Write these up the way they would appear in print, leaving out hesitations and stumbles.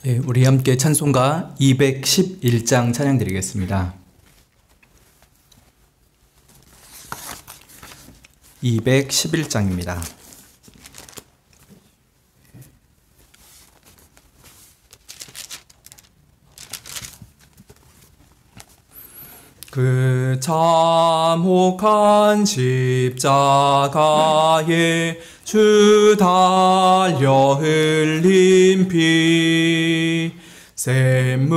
예, 우리 함께 찬송가 211장 찬양 드리겠습니다. 211장입니다. 그 참혹한 십자가에 주 달려 흘린 피 샘물같이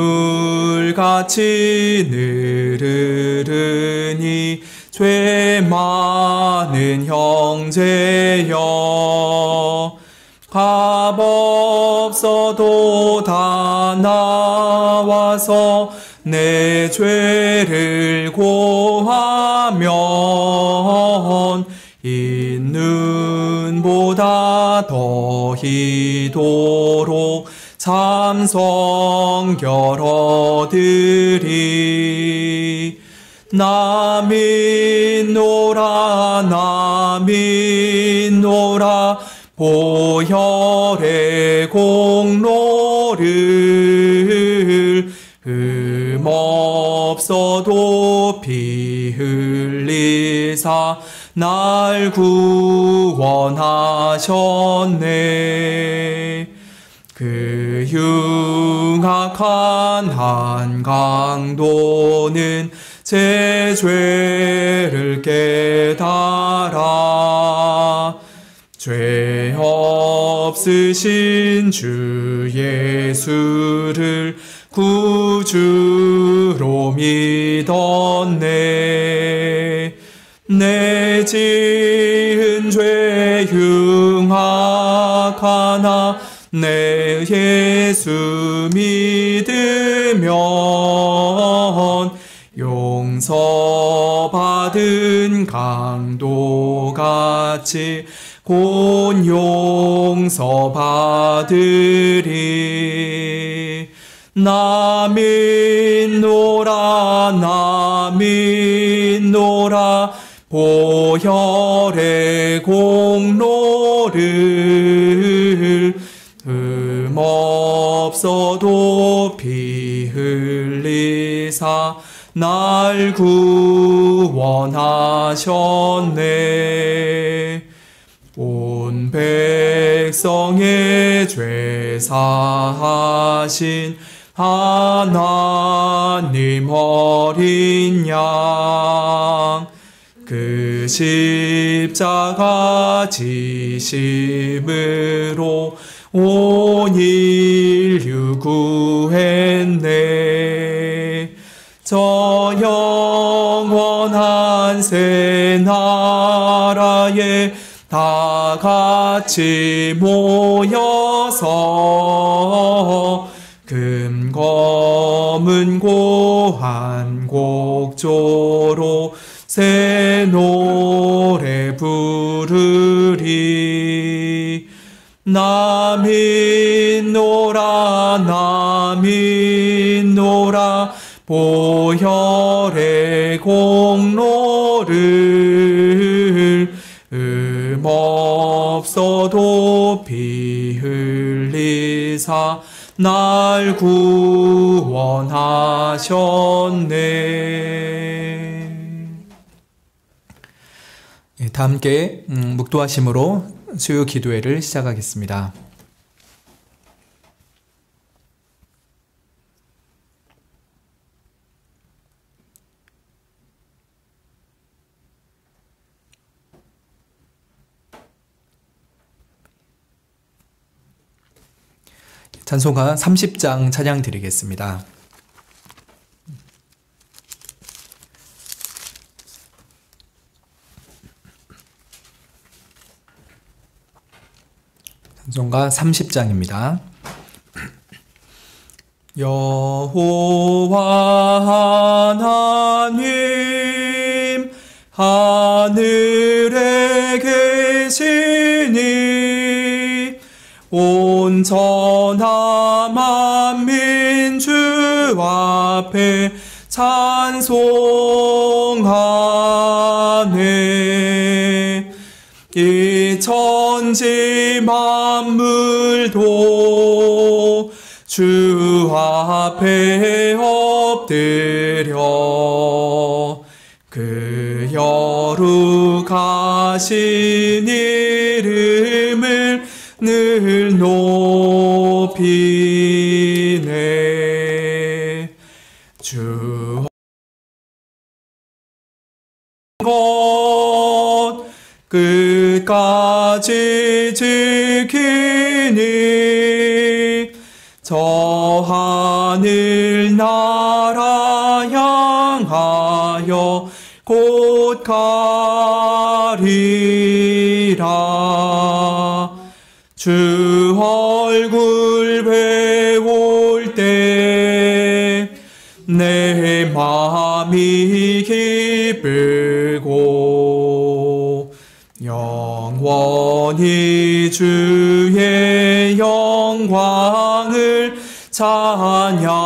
느르르니 죄 많은 형제여 값없어도 다 나와서 내 죄를 고하면 있는보다 더히도록 참 성결 얻으리. 나 믿노라 보혈의 공로를 흠없어도 피 흘리사 날 구원하셨네. 그 흉악한 한강도는 제 죄를 깨달아 죄 없으신 주 예수를 구주로 믿었네. 내 지은 죄 흉악하나 내 예수 믿으면 용서받은 강도같이 곧 용서받으리. 나 믿노라 보혈의 공로를 흠없어도 피 흘리사 날 구원하셨네. 온 백성의 죄 사하신 하나님 어린 양 그 십자가 지심으로 온 인류 구했네. 저 영원한 새 나라에 다 같이 모여서 금검은 고한 곡조로 새 노래 부르리. 나 믿노라 보혈의 공로를 흠없어도 피 흘리사 날 구원하셨네. 다 함께 묵도하심으로 수요 기도회를 시작하겠습니다. 찬송가 30장 찬양 드리겠습니다. 찬송가 30장입니다. 여호와 하나님 하늘에 계시니 온전한 만민 주 앞에 찬송하네. 이 천지 만물도 주 앞에 엎드려 그 여룩하신 이름을 늘 높이네. 주 것 끝까지 지키니 저 하늘 나라 향하여 곧 가리라. 주 얼굴 배울 때 내 마음이 기쁘고 영원히 주의 영광을 찬양하리.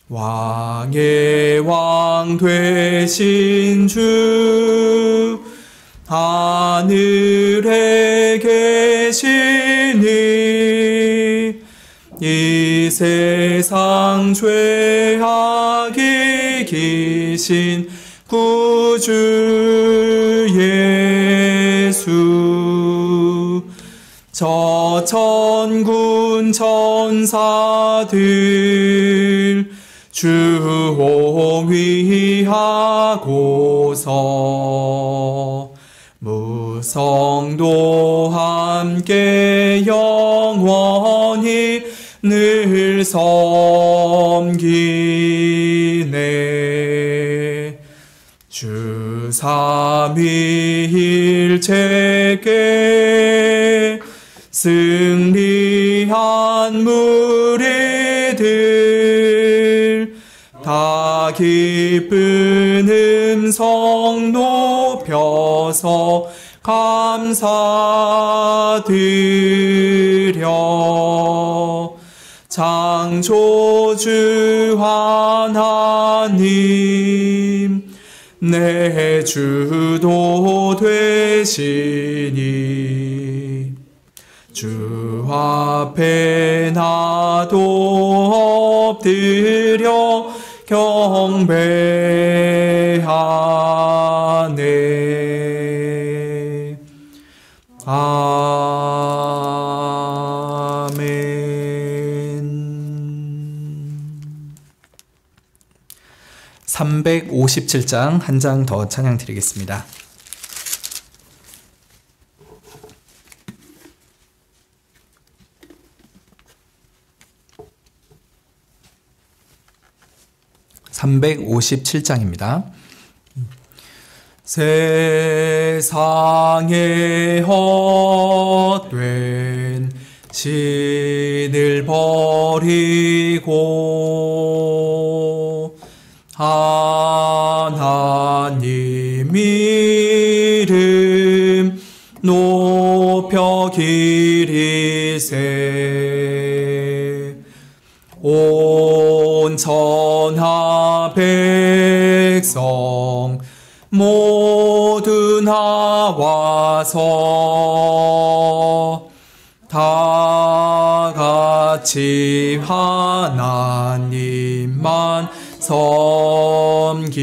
왕의 왕 되신 주 하늘에 계시니 이 세상 죄악이 기신 구주 예수 저 천군 천사들 주 옹위하고서 무성도 함께 영원히 늘 섬기네. 주 삼위일체께 승리한 무리들 다 기쁜 음성 높여서 감사드려. 창조주 하나님 내 주도 되시니 주 앞에 나도 엎드려 경배하네. 아멘. 357장 한 장 더 찬양 드리겠습니다. (357장입니다) 세상에 헛된 신을 버리고 하나님 이름 높여 기리세. 온 천하 백성 모두 나와서 다 같이 하나님만 섬기세.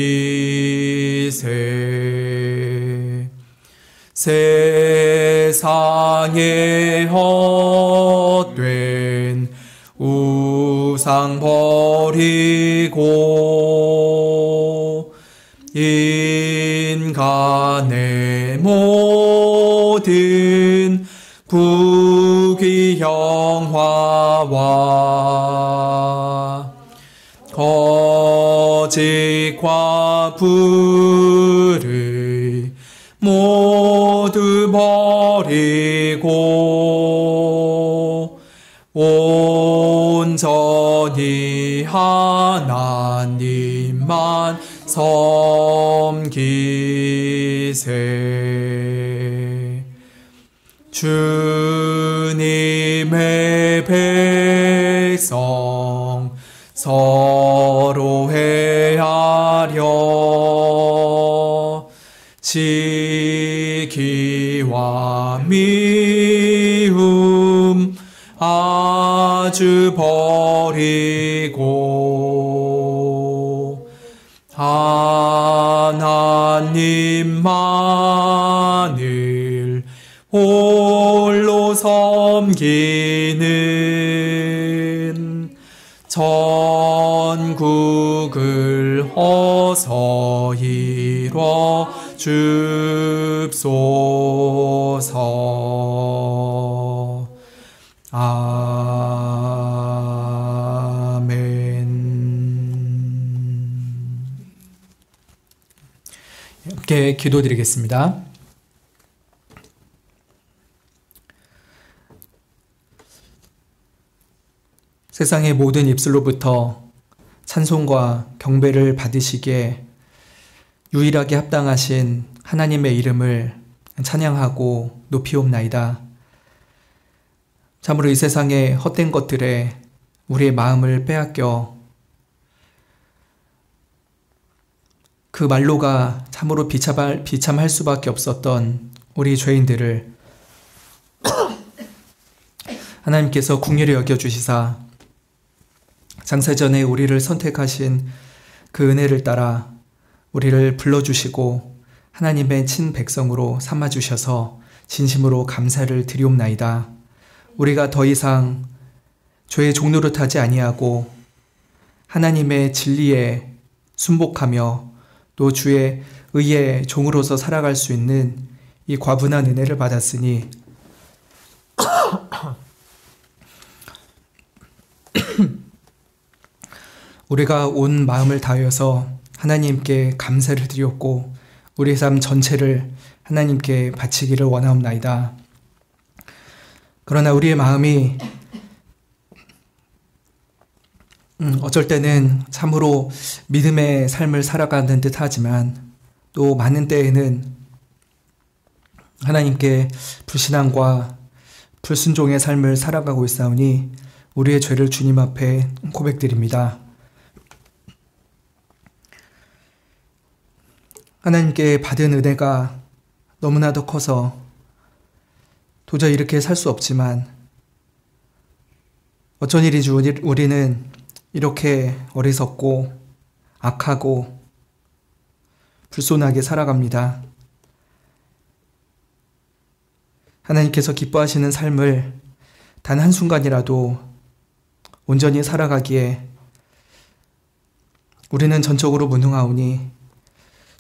세상에 헛된 우상 버리고 인간의 모든 부귀영화와 거짓과 불의 모두 버리고 온전히 하나님만 섬기세. 주님의 백성 서로 헤아려 시기와 믿음 마주 버리고 하나님만을 홀로 섬기는 전국을 어서 이뤄 줍소서. 아멘. 함께 기도드리겠습니다. 세상의 모든 입술로부터 찬송과 경배를 받으시기에 유일하게 합당하신 하나님의 이름을 찬양하고 높이옵나이다. 참으로 이 세상의 헛된 것들에 우리의 마음을 빼앗겨 그 말로가 참으로 비참할 수밖에 없었던 우리 죄인들을 하나님께서 긍휼히 여겨주시사 장세전에 우리를 선택하신 그 은혜를 따라 우리를 불러주시고 하나님의 친백성으로 삼아주셔서 진심으로 감사를 드리옵나이다. 우리가 더 이상 죄의 종노릇하지 아니하고 하나님의 진리에 순복하며 또 주의 의의 종으로서 살아갈 수 있는 이 과분한 은혜를 받았으니 우리가 온 마음을 다하여서 하나님께 감사를 드리옵고 우리의 삶 전체를 하나님께 바치기를 원하옵나이다. 그러나 우리의 마음이 어쩔 때는 참으로 믿음의 삶을 살아가는 듯 하지만 또 많은 때에는 하나님께 불신앙과 불순종의 삶을 살아가고 있사오니 우리의 죄를 주님 앞에 고백드립니다. 하나님께 받은 은혜가 너무나도 커서 도저히 이렇게 살 수 없지만 어쩐 일이지 우리는 이렇게 어리석고 악하고 불손하게 살아갑니다. 하나님께서 기뻐하시는 삶을 단 한순간이라도 온전히 살아가기에 우리는 전적으로 무능하오니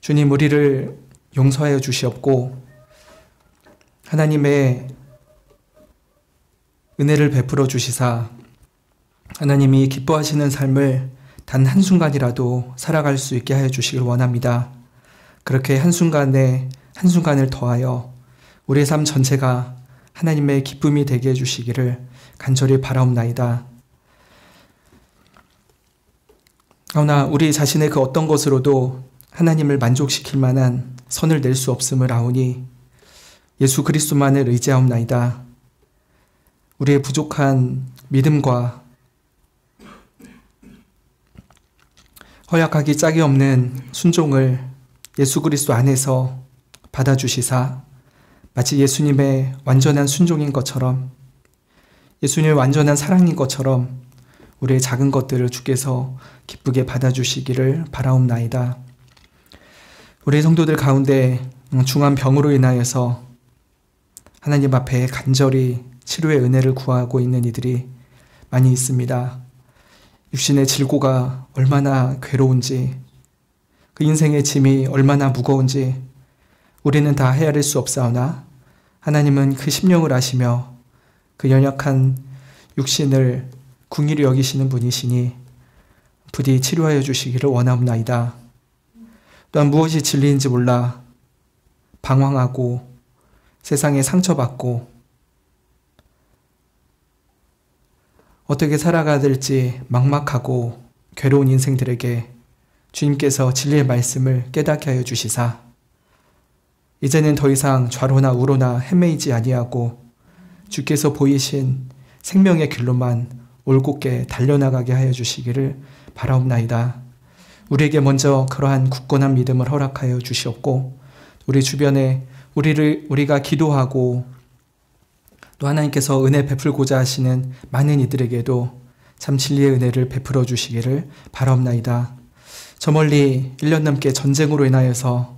주님 우리를 용서하여 주시옵고 하나님의 은혜를 베풀어 주시사 하나님이 기뻐하시는 삶을 단 한순간이라도 살아갈 수 있게 하여 주시길 원합니다. 그렇게 한순간을 더하여 우리의 삶 전체가 하나님의 기쁨이 되게 해주시기를 간절히 바라옵나이다. 그러나 우리 자신의 그 어떤 것으로도 하나님을 만족시킬 만한 선을 낼 수 없음을 아오니 예수 그리스도만을 의지하옵나이다. 우리의 부족한 믿음과 허약하기 짝이 없는 순종을 예수 그리스도 안에서 받아주시사 마치 예수님의 완전한 순종인 것처럼 예수님의 완전한 사랑인 것처럼 우리의 작은 것들을 주께서 기쁘게 받아주시기를 바라옵나이다. 우리 성도들 가운데 중한 병으로 인하여서 하나님 앞에 간절히 치료의 은혜를 구하고 있는 이들이 많이 있습니다. 육신의 질고가 얼마나 괴로운지 그 인생의 짐이 얼마나 무거운지 우리는 다 헤아릴 수 없사오나 하나님은 그 심령을 아시며 그 연약한 육신을 긍휼히 여기시는 분이시니 부디 치료하여 주시기를 원하옵나이다. 또한 무엇이 진리인지 몰라 방황하고 세상에 상처받고 어떻게 살아가야 될지 막막하고 괴로운 인생들에게 주님께서 진리의 말씀을 깨닫게 하여 주시사 이제는 더 이상 좌로나 우로나 헤매이지 아니하고 주께서 보이신 생명의 길로만 올곧게 달려나가게 하여 주시기를 바라옵나이다. 우리에게 먼저 그러한 굳건한 믿음을 허락하여 주시옵고 우리 주변에 우리가 기도하고 또 하나님께서 은혜 베풀고자 하시는 많은 이들에게도 참 진리의 은혜를 베풀어 주시기를 바라옵나이다. 저 멀리 1년 넘게 전쟁으로 인하여서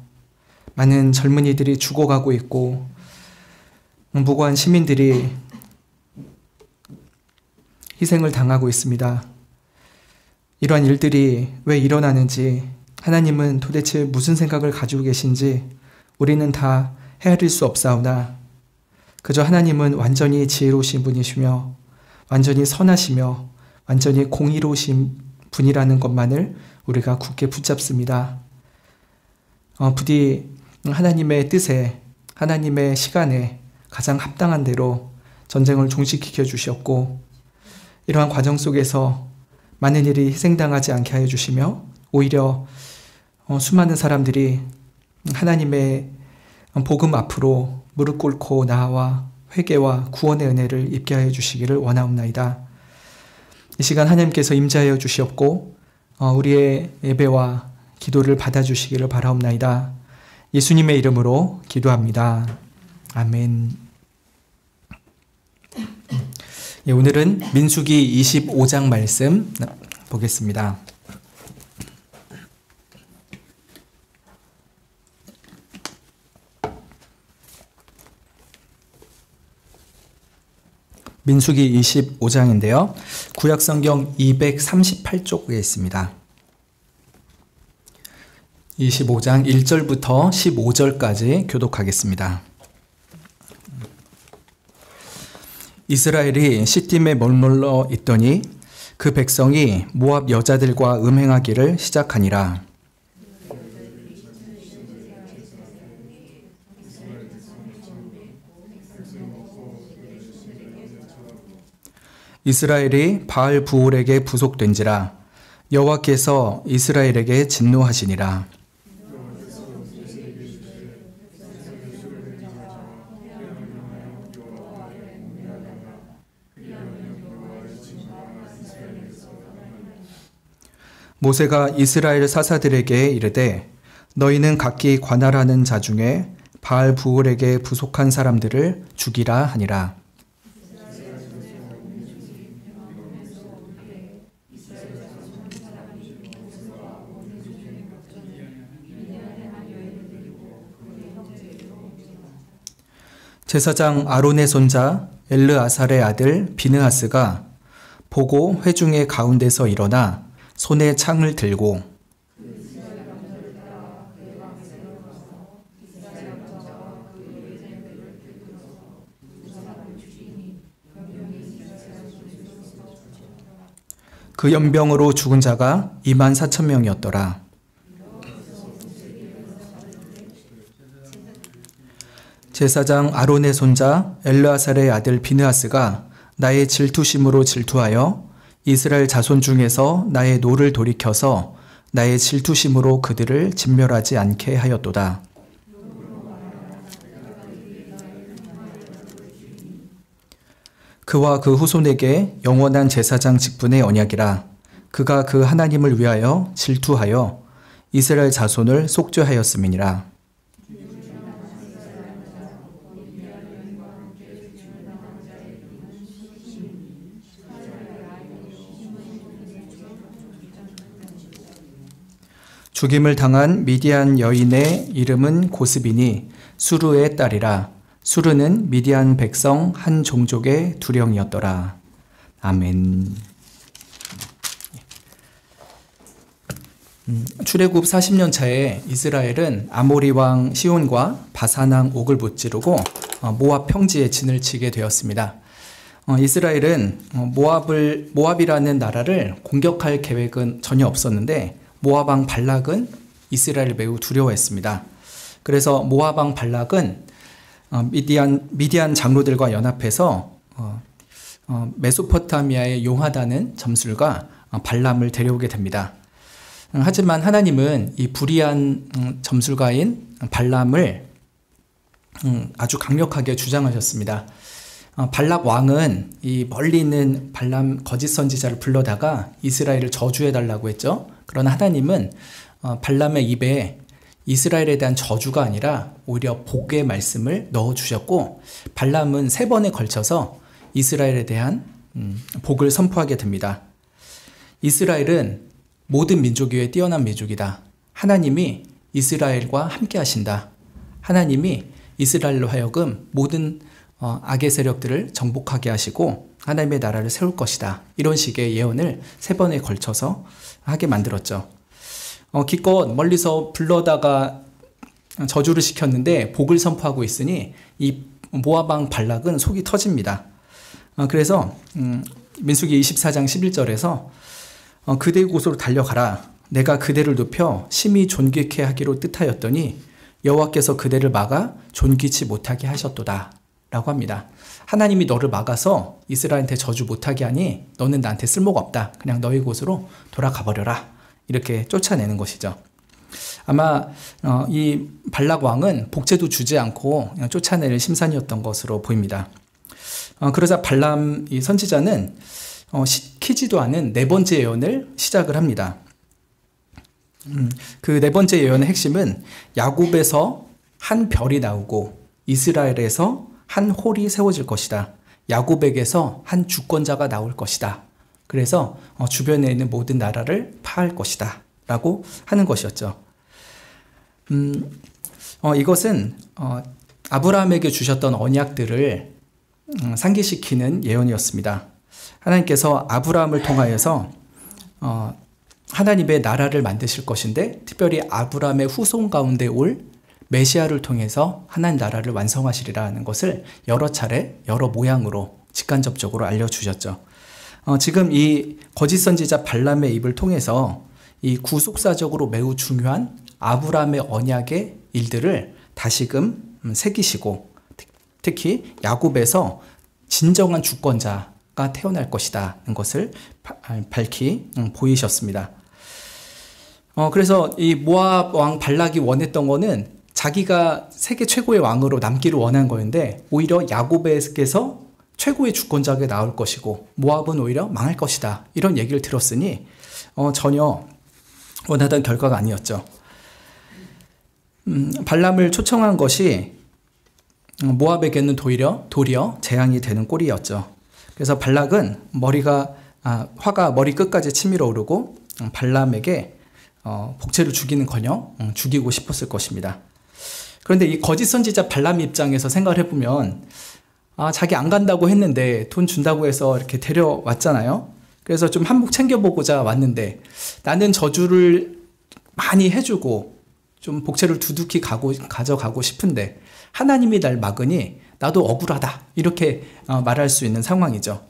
많은 젊은이들이 죽어가고 있고 무고한 시민들이 희생을 당하고 있습니다. 이러한 일들이 왜 일어나는지, 하나님은 도대체 무슨 생각을 가지고 계신지 우리는 다 헤아릴 수 없사오나 그저 하나님은 완전히 지혜로우신 분이시며 완전히 선하시며 완전히 공의로우신 분이라는 것만을 우리가 굳게 붙잡습니다. 부디 하나님의 뜻에, 하나님의 시간에 가장 합당한 대로 전쟁을 종식시켜 주셨고, 이러한 과정 속에서 많은 일이 희생당하지 않게 하여 주시며 오히려 수많은 사람들이 하나님의 복음 앞으로 무릎 꿇고 나아와 회개와 구원의 은혜를 입게 하여 주시기를 원하옵나이다. 이 시간 하나님께서 임재하여 주시옵고 우리의 예배와 기도를 받아주시기를 바라옵나이다. 예수님의 이름으로 기도합니다. 아멘. 예, 오늘은 민수기 25장 말씀 보겠습니다. 민수기 25장인데요. 구약성경 238쪽에 있습니다. 25장 1절부터 15절까지 교독하겠습니다. 이스라엘이 시딤에 머물러 있더니 그 백성이 모압 여자들과 음행하기를 시작하니라. 이스라엘이 바알 부올에게 부속된지라 여호와께서 이스라엘에게 진노하시니라. 모세가 이스라엘 사사들에게 이르되 너희는 각기 관할하는 자 중에 바알 부올에게 부속한 사람들을 죽이라 하니라. 제사장 아론의 손자 엘르아살의 아들 비느하스가 보고 회중의 가운데서 일어나 손에 창을 들고 그 연병으로 죽은 자가 24,000명이었더라. 제사장 아론의 손자 엘르아살의 아들 비느하스가 나의 질투심으로 질투하여 이스라엘 자손 중에서 나의 노를 돌이켜서 나의 질투심으로 그들을 진멸하지 않게 하였도다. 그와 그 후손에게 영원한 제사장 직분의 언약이라. 그가 그 하나님을 위하여 질투하여 이스라엘 자손을 속죄하였음이니라. 죽임을 당한 미디안 여인의 이름은 고스비니 수르의 딸이라. 수르는 미디안 백성 한 종족의 두령이었더라. 아멘. 출애굽 40년 차에 이스라엘은 아모리 왕 시온과 바산 왕 옥을 무찌르고 모압 평지에 진을 치게 되었습니다. 이스라엘은 모압이라는 나라를 공격할 계획은 전혀 없었는데 모압 왕 발락은 이스라엘을 매우 두려워했습니다. 그래서 모압 왕 발락은 미디안 장로들과 연합해서 메소포타미아의 용하다는 점술가 발람을 데려오게 됩니다. 하지만 하나님은 이 불의한 점술가인 발람을 아주 강력하게 주장하셨습니다. 발락 왕은 이 멀리 있는 발람 거짓 선지자를 불러다가 이스라엘을 저주해달라고 했죠. 그러나 하나님은 발람의 입에 이스라엘에 대한 저주가 아니라 오히려 복의 말씀을 넣어주셨고, 발람은 3번에 걸쳐서 이스라엘에 대한 복을 선포하게 됩니다. 이스라엘은 모든 민족 위에 뛰어난 민족이다. 하나님이 이스라엘과 함께 하신다. 하나님이 이스라엘로 하여금 모든 악의 세력들을 정복하게 하시고 하나님의 나라를 세울 것이다. 이런 식의 예언을 3번에 걸쳐서 하게 만들었죠. 기껏 멀리서 불러다가 저주를 시켰는데 복을 선포하고 있으니 이 모압 왕 발락은 속이 터집니다. 그래서 민수기 24장 11절에서 그대의 곳으로 달려가라. 내가 그대를 높여 심히 존귀케 하기로 뜻하였더니 여호와께서 그대를 막아 존귀치 못하게 하셨도다 라고 합니다. 하나님이 너를 막아서 이스라엘한테 저주 못하게 하니 너는 나한테 쓸모가 없다. 그냥 너희 곳으로 돌아가 버려라. 이렇게 쫓아내는 것이죠. 아마 이 발락 왕은 복제도 주지 않고 그냥 쫓아내는 심산이었던 것으로 보입니다. 그러자 발람 이 선지자는 시키지도 않은 4번째 예언을 시작을 합니다. 그 4번째 예언의 핵심은 야곱에서 한 별이 나오고 이스라엘에서 한 홀이 세워질 것이다. 야곱에게서 한 주권자가 나올 것이다. 그래서 주변에 있는 모든 나라를 파할 것이다 라고 하는 것이었죠. 이것은 아브라함에게 주셨던 언약들을 상기시키는 예언이었습니다. 하나님께서 아브라함을 통하여서 하나님의 나라를 만드실 것인데, 특별히 아브라함의 후손 가운데 올 메시아를 통해서 하나님 나라를 완성하시리라는 것을 여러 차례 여러 모양으로 직간접적으로 알려주셨죠. 지금 이 거짓 선지자 발람의 입을 통해서 이 구속사적으로 매우 중요한 아브라함의 언약의 일들을 다시금 새기시고, 특히 야곱에서 진정한 주권자가 태어날 것이라는 것을 밝히 보이셨습니다. 그래서 이 모압 왕 발락이 원했던 거는 자기가 세계 최고의 왕으로 남기를 원한 거였는데, 오히려 야곱에게서 최고의 주권자가 나올 것이고 모압은 오히려 망할 것이다. 이런 얘기를 들었으니 전혀 원하던 결과가 아니었죠. 발람을 초청한 것이 모압에게는 도리어 재앙이 되는 꼴이었죠. 그래서 발락은 화가 머리 끝까지 치밀어 오르고 발람에게 복채를 주기는커녕 죽이고 싶었을 것입니다. 그런데 이 거짓 선지자 발람 입장에서 생각을 해보면, 자기 안 간다고 했는데 돈 준다고 해서 이렇게 데려왔잖아요. 그래서 좀 한몫 챙겨보고자 왔는데, 나는 저주를 많이 해주고 좀 복채를 두둑히 가져가고 싶은데 하나님이 날 막으니 나도 억울하다. 이렇게 말할 수 있는 상황이죠.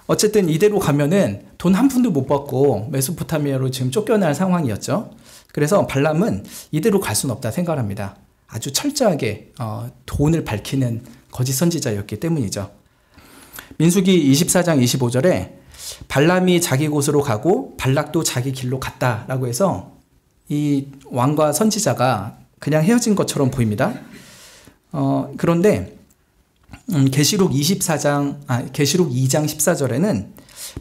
어쨌든 이대로 가면은 돈 한 푼도 못 받고 메소포타미아로 지금 쫓겨날 상황이었죠. 그래서 발람은 이대로 갈 수는 없다 생각을 합니다. 아주 철저하게 돈을 밝히는 거짓 선지자였기 때문이죠. 민수기 24장 25절에 발람이 자기 곳으로 가고 발락도 자기 길로 갔다라고 해서 이 왕과 선지자가 그냥 헤어진 것처럼 보입니다. 그런데 계시록 2장 14절에는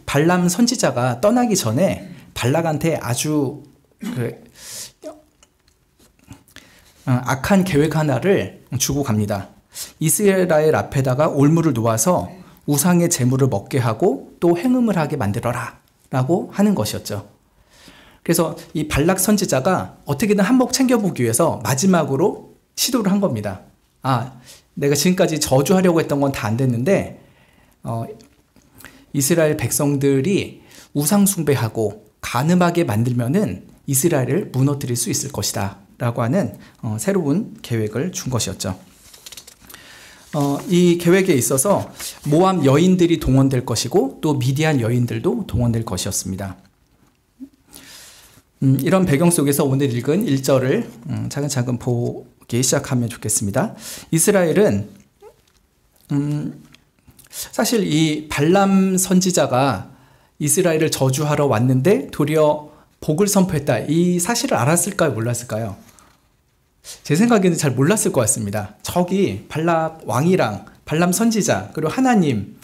발람 선지자가 떠나기 전에 발락한테 아주 악한 계획 하나를 주고 갑니다. 이스라엘 앞에다가 올무를 놓아서 우상의 제물을 먹게 하고 또 행음을 하게 만들어라 라고 하는 것이었죠. 그래서 이 발락 선지자가 어떻게든 한몫 챙겨보기 위해서 마지막으로 시도를 한 겁니다. 내가 지금까지 저주하려고 했던 건 다 안 됐는데 이스라엘 백성들이 우상 숭배하고 간음하게 만들면은 이스라엘을 무너뜨릴 수 있을 것이다 라고 하는 새로운 계획을 준 것이었죠. 이 계획에 있어서 모압 여인들이 동원될 것이고 또 미디안 여인들도 동원될 것이었습니다. 이런 배경 속에서 오늘 읽은 1절을 차근차근 보기 시작하면 좋겠습니다. 이스라엘은 사실 이 발람 선지자가 이스라엘을 저주하러 왔는데 도리어 복을 선포했다. 이 사실을 알았을까요? 몰랐을까요? 제 생각에는 잘 몰랐을 것 같습니다. 저기 발락 왕이랑 발람 선지자 그리고 하나님은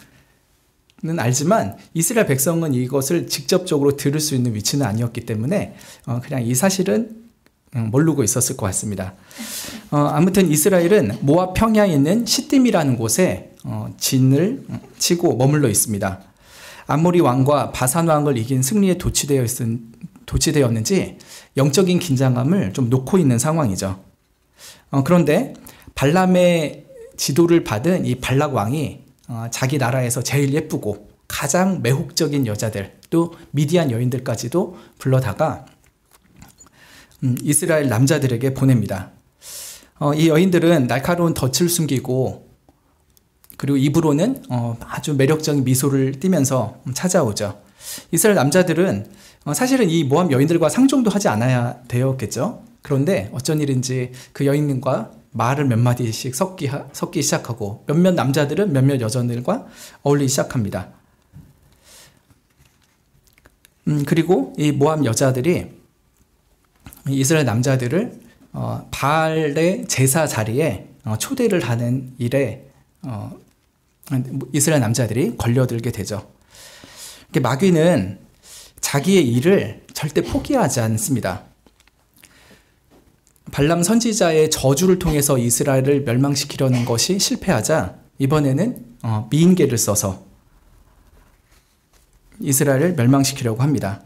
알지만 이스라엘 백성은 이것을 직접적으로 들을 수 있는 위치는 아니었기 때문에 그냥 이 사실은 모르고 있었을 것 같습니다. 아무튼 이스라엘은 모압 평야에 있는 시딤이라는 곳에 진을 치고 머물러 있습니다. 암모리 왕과 바산 왕을 이긴 승리에 도취되었는지 영적인 긴장감을 좀 놓고 있는 상황이죠. 그런데 발람의 지도를 받은 이 발락 왕이 자기 나라에서 제일 예쁘고 가장 매혹적인 여자들, 또 미디안 여인들까지도 불러다가 이스라엘 남자들에게 보냅니다. 이 여인들은 날카로운 덫을 숨기고 그리고 입으로는 아주 매력적인 미소를 띠면서 찾아오죠. 이스라엘 남자들은 사실은 이 모압 여인들과 상종도 하지 않아야 되었겠죠. 그런데 어쩐 일인지 그 여인과 말을 몇 마디씩 섞기 시작하고 몇몇 남자들은 몇몇 여자들과 어울리기 시작합니다. 그리고 이 모압 여자들이 이스라엘 남자들을 바알의 제사 자리에 초대를 하는 일에 이스라엘 남자들이 걸려들게 되죠. 마귀는 자기의 일을 절대 포기하지 않습니다. 발람 선지자의 저주를 통해서 이스라엘을 멸망시키려는 것이 실패하자 이번에는 미인계를 써서 이스라엘을 멸망시키려고 합니다.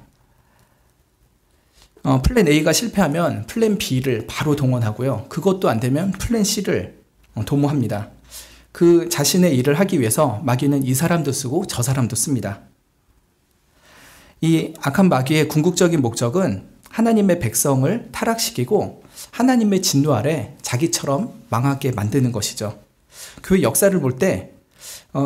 플랜 A가 실패하면 플랜 B를 바로 동원하고요. 그것도 안 되면 플랜 C를 도모합니다. 그 자신의 일을 하기 위해서 마귀는 이 사람도 쓰고 저 사람도 씁니다. 이 악한 마귀의 궁극적인 목적은 하나님의 백성을 타락시키고 하나님의 진노 아래 자기처럼 망하게 만드는 것이죠. 교회 역사를 볼 때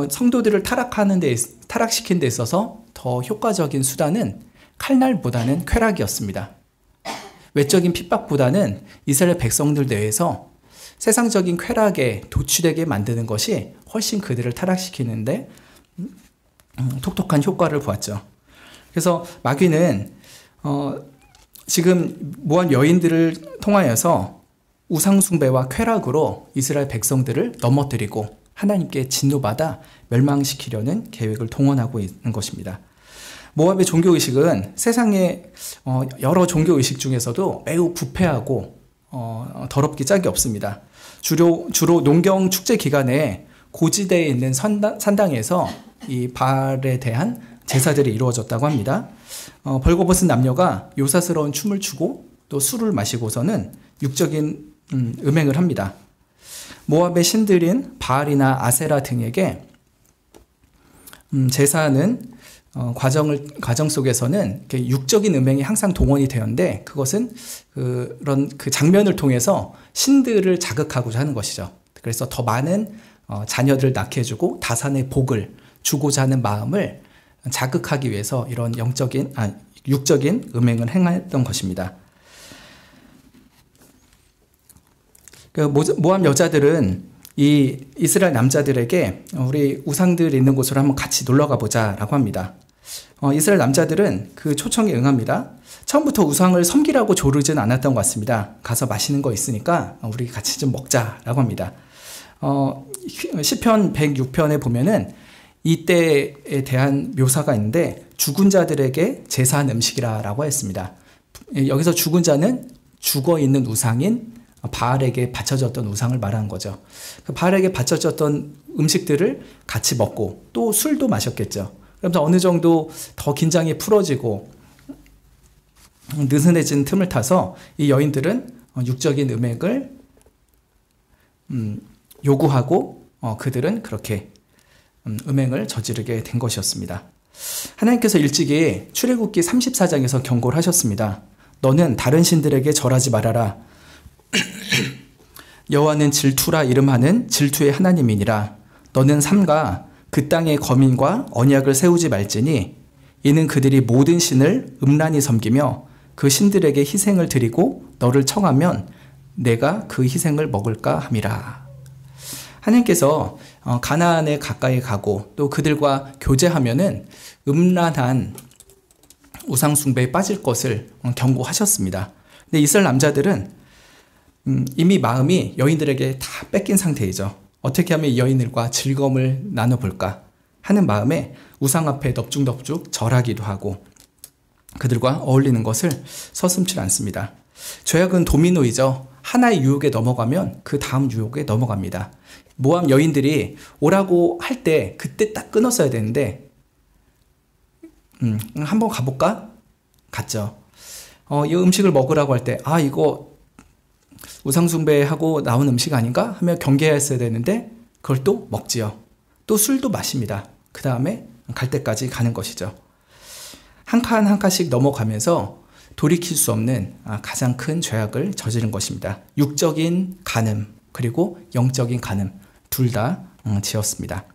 성도들을 타락시킨 데 있어서 더 효과적인 수단은 칼날보다는 쾌락이었습니다. 외적인 핍박보다는 이스라엘 백성들 내에서 세상적인 쾌락에 도취되게 만드는 것이 훨씬 그들을 타락시키는데 톡톡한 효과를 보았죠. 그래서 마귀는 지금 모압 여인들을 통하여서 우상숭배와 쾌락으로 이스라엘 백성들을 넘어뜨리고 하나님께 진노받아 멸망시키려는 계획을 동원하고 있는 것입니다. 모압의 종교의식은 세상의 여러 종교의식 중에서도 매우 부패하고 더럽기 짝이 없습니다. 주로 농경 축제 기간에 고지대에 있는 산당에서 이 바알에 대한 제사들이 이루어졌다고 합니다. 벌거벗은 남녀가 요사스러운 춤을 추고 또 술을 마시고서는 육적인 음행을 합니다. 모압의 신들인 바알이나 아세라 등에게 제사는 과정 속에서는 육적인 음행이 항상 동원이 되었는데 그것은 그런 그 장면을 통해서 신들을 자극하고자 하는 것이죠. 그래서 더 많은 자녀들을 낳게 해주고 다산의 복을 주고자 하는 마음을 자극하기 위해서 이런 육적인 음행을 행했던 것입니다. 모압 여자들은 이 이스라엘 남자들에게 우리 우상들 있는 곳으로 한번 같이 놀러 가보자라고 합니다. 이스라엘 남자들은 그 초청에 응합니다. 처음부터 우상을 섬기라고 조르진 않았던 것 같습니다. 가서 맛있는 거 있으니까 우리 같이 좀 먹자라고 합니다. 시편 106편에 보면은 이때에 대한 묘사가 있는데 죽은 자들에게 제사한 음식이라고 했습니다. 여기서 죽은 자는 죽어 있는 우상인 바알에게 바쳐졌던 우상을 말하는 거죠. 바알에게 바쳐졌던 음식들을 같이 먹고 또 술도 마셨겠죠. 그러면서 어느 정도 더 긴장이 풀어지고 느슨해진 틈을 타서 이 여인들은 육적인 음행을 요구하고 그들은 그렇게 음행을 저지르게 된 것이었습니다. 하나님께서 일찍이 출애굽기 34장에서 경고를 하셨습니다. 너는 다른 신들에게 절하지 말아라. 여호와는 질투라 이름하는 질투의 하나님이니라. 너는 삼가 그 땅의 거민과 언약을 세우지 말지니 이는 그들이 모든 신을 음란히 섬기며 그 신들에게 희생을 드리고 너를 청하면 내가 그 희생을 먹을까 함이라. 하나님께서 가나안에 가까이 가고 또 그들과 교제하면은 음란한 우상 숭배에 빠질 것을 경고하셨습니다. 근데 이스라엘 남자들은 이미 마음이 여인들에게 다 뺏긴 상태이죠. 어떻게 하면 이 여인들과 즐거움을 나눠볼까 하는 마음에 우상 앞에 넙죽넙죽 절하기도 하고 그들과 어울리는 것을 서슴지 않습니다. 죄악은 도미노이죠. 하나의 유혹에 넘어가면 그 다음 유혹에 넘어갑니다. 모압 여인들이 오라고 할 때 그때 딱 끊었어야 되는데 한번 가볼까? 갔죠. 이 음식을 먹으라고 할 때 이거 우상숭배하고 나온 음식 아닌가? 하며 경계했어야 되는데 그걸 또 먹지요. 또 술도 마십니다. 그 다음에 갈 때까지 가는 것이죠. 한 칸 한 칸씩 넘어가면서 돌이킬 수 없는 가장 큰 죄악을 저지른 것입니다. 육적인 간음 그리고 영적인 간음 둘 다 지었습니다.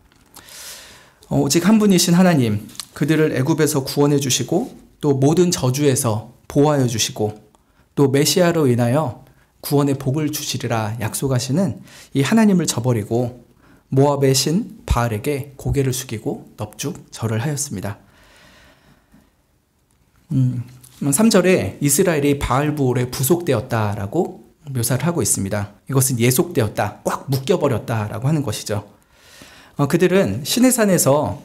오직 한 분이신 하나님, 그들을 애굽에서 구원해 주시고 또 모든 저주에서 보호하여 주시고 또 메시아로 인하여 구원의 복을 주시리라 약속하시는 이 하나님을 저버리고 모압의 신 바알에게 고개를 숙이고 넙죽 절을 하였습니다. 3절에 이스라엘이 바알부올에 부속되었다라고 묘사를 하고 있습니다. 이것은 예속되었다, 꽉 묶여버렸다라고 하는 것이죠. 그들은 시내산에서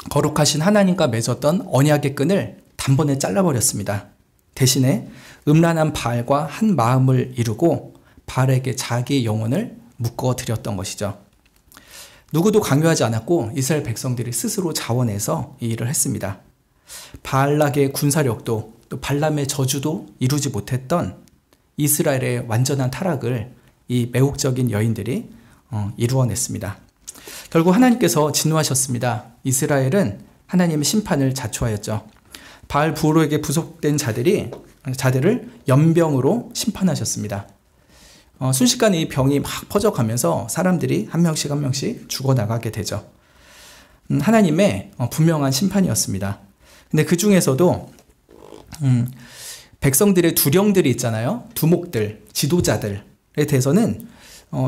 거룩하신 하나님과 맺었던 언약의 끈을 단번에 잘라버렸습니다. 대신에 음란한 바알과 한 마음을 이루고 바알에게 자기의 영혼을 묶어드렸던 것이죠. 누구도 강요하지 않았고 이스라엘 백성들이 스스로 자원해서 이 일을 했습니다. 바알락의 군사력도 또 발람의 저주도 이루지 못했던 이스라엘의 완전한 타락을 이 매혹적인 여인들이 이루어냈습니다. 결국 하나님께서 진노하셨습니다. 이스라엘은 하나님의 심판을 자초하였죠. 바알 부올에게 부속된 자들을 연병으로 심판하셨습니다. 순식간에 이 병이 막 퍼져가면서 사람들이 한 명씩 한 명씩 죽어나가게 되죠. 하나님의 분명한 심판이었습니다. 근데 그 중에서도 백성들의 두령들이 있잖아요. 두목들, 지도자들에 대해서는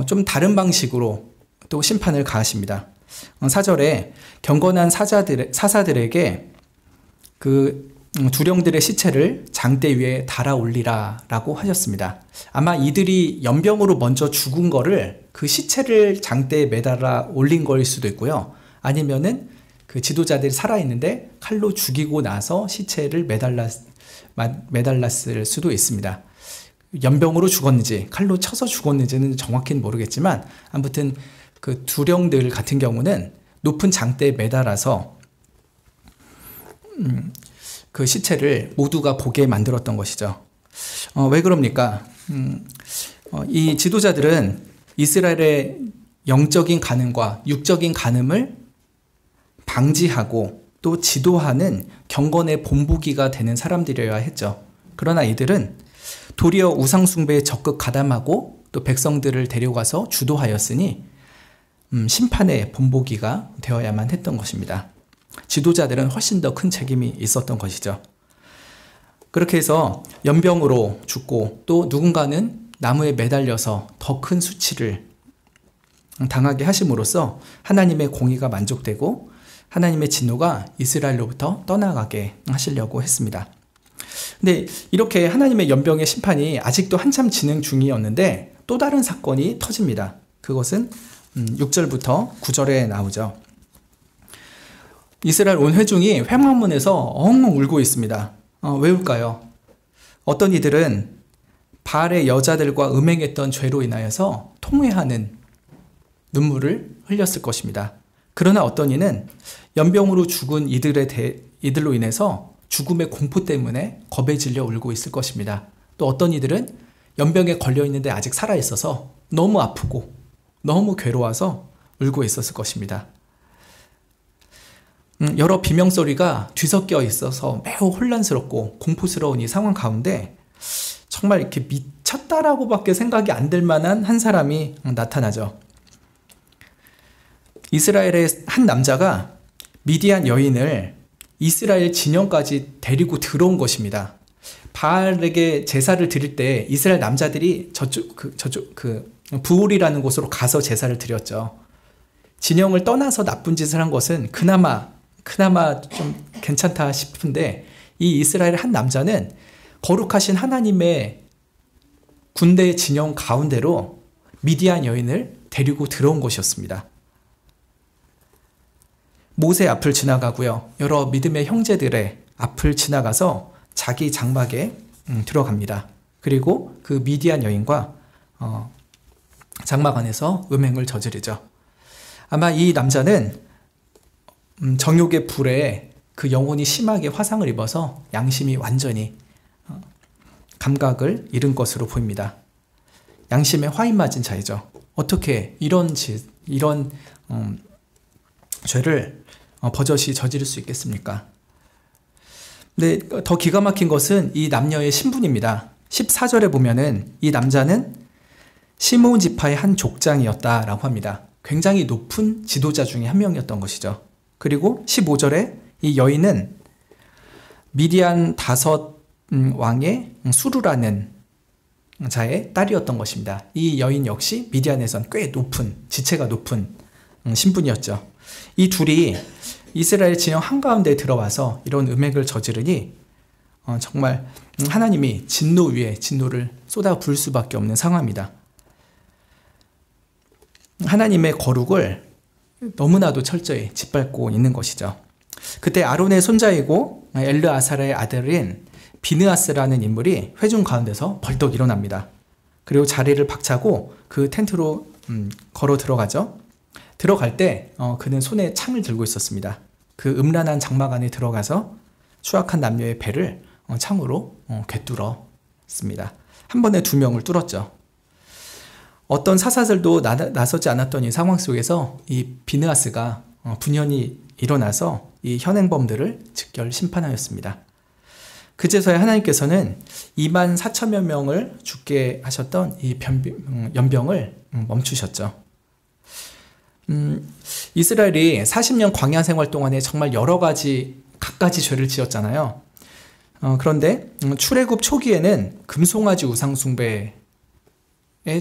좀 다른 방식으로 또 심판을 가하십니다. 4절에 경건한 사사들에게 그 두령들의 시체를 장대 위에 달아 올리라 라고 하셨습니다. 아마 이들이 연병으로 먼저 죽은 거를 그 시체를 장대에 매달아 올린 거일 수도 있고요. 아니면은 그 지도자들이 살아있는데 칼로 죽이고 나서 시체를 매달랐을 수도 있습니다. 연병으로 죽었는지 칼로 쳐서 죽었는지는 정확히는 모르겠지만 아무튼 그 두령들 같은 경우는 높은 장대에 매달아서 그 시체를 모두가 보게 만들었던 것이죠. 왜 그럽니까? 이 지도자들은 이스라엘의 영적인 간음과 육적인 간음을 방지하고 또 지도하는 경건의 본보기가 되는 사람들이어야 했죠. 그러나 이들은 도리어 우상숭배에 적극 가담하고 또 백성들을 데려가서 주도하였으니 심판의 본보기가 되어야만 했던 것입니다. 지도자들은 훨씬 더 큰 책임이 있었던 것이죠. 그렇게 해서 연병으로 죽고 또 누군가는 나무에 매달려서 더 큰 수치를 당하게 하심으로써 하나님의 공의가 만족되고 하나님의 진노가 이스라엘로부터 떠나가게 하시려고 했습니다. 근데 이렇게 하나님의 연병의 심판이 아직도 한참 진행 중이었는데 또 다른 사건이 터집니다. 그것은 6절부터 9절에 나오죠. 이스라엘 온 회중이 회막문에서 엉엉 울고 있습니다. 왜 울까요? 어떤 이들은 바알의 여자들과 음행했던 죄로 인하여서 통회하는 눈물을 흘렸을 것입니다. 그러나 어떤 이는 연병으로 죽은 이들로 인해서 죽음의 공포 때문에 겁에 질려 울고 있을 것입니다. 또 어떤 이들은 연병에 걸려 있는데 아직 살아 있어서 너무 아프고 너무 괴로워서 울고 있었을 것입니다. 여러 비명소리가 뒤섞여 있어서 매우 혼란스럽고 공포스러운 이 상황 가운데 정말 이렇게 미쳤다라고밖에 생각이 안 들 만한 한 사람이 나타나죠. 이스라엘의 한 남자가 미디안 여인을 이스라엘 진영까지 데리고 들어온 것입니다. 바알에게 제사를 드릴 때 이스라엘 남자들이 저쪽 부올이라는 곳으로 가서 제사를 드렸죠. 진영을 떠나서 나쁜 짓을 한 것은 그나마 좀 괜찮다 싶은데 이 이스라엘 한 남자는 거룩하신 하나님의 군대의 진영 가운데로 미디안 여인을 데리고 들어온 것이었습니다. 모세 앞을 지나가고요. 여러 믿음의 형제들의 앞을 지나가서 자기 장막에 들어갑니다. 그리고 그 미디안 여인과 장막 안에서 음행을 저지르죠. 아마 이 남자는 정욕의 불에 그 영혼이 심하게 화상을 입어서 양심이 완전히 감각을 잃은 것으로 보입니다. 양심에 화인 맞은 자이죠. 어떻게 이런 죄를 버젓이 저지를 수 있겠습니까? 근데 더 기가 막힌 것은 이 남녀의 신분입니다. 14절에 보면은 이 남자는 시므온 지파의 한 족장이었다라고 합니다. 굉장히 높은 지도자 중에 한 명이었던 것이죠. 그리고 15절에 이 여인은 미디안 5 왕의 수루라는 자의 딸이었던 것입니다. 이 여인 역시 미디안에선 꽤 높은, 지체가 높은 신분이었죠. 이 둘이 이스라엘 진영 한가운데 들어와서 이런 음행을 저지르니 정말 하나님이 진노 위에 진노를 쏟아 부을 수밖에 없는 상황입니다. 하나님의 거룩을 너무나도 철저히 짓밟고 있는 것이죠. 그때 아론의 손자이고 엘르아사라의 아들인 비느하스라는 인물이 회중 가운데서 벌떡 일어납니다. 그리고 자리를 박차고 그 텐트로 걸어 들어가죠. 들어갈 때 그는 손에 창을 들고 있었습니다. 그 음란한 장막 안에 들어가서 추악한 남녀의 배를 창으로 꿰뚫었습니다. 한 번에 2명을 뚫었죠. 어떤 사사들도 나서지 않았던 이 상황 속에서 이 비느하스가 분연히 일어나서 이 현행범들을 즉결 심판하였습니다. 그제서야 하나님께서는 24,000여 명을 죽게 하셨던 이 연병을 멈추셨죠. 이스라엘이 40년 광야 생활 동안에 정말 여러 가지 갖가지 죄를 지었잖아요. 그런데 출애굽 초기에는 금송아지 우상 숭배의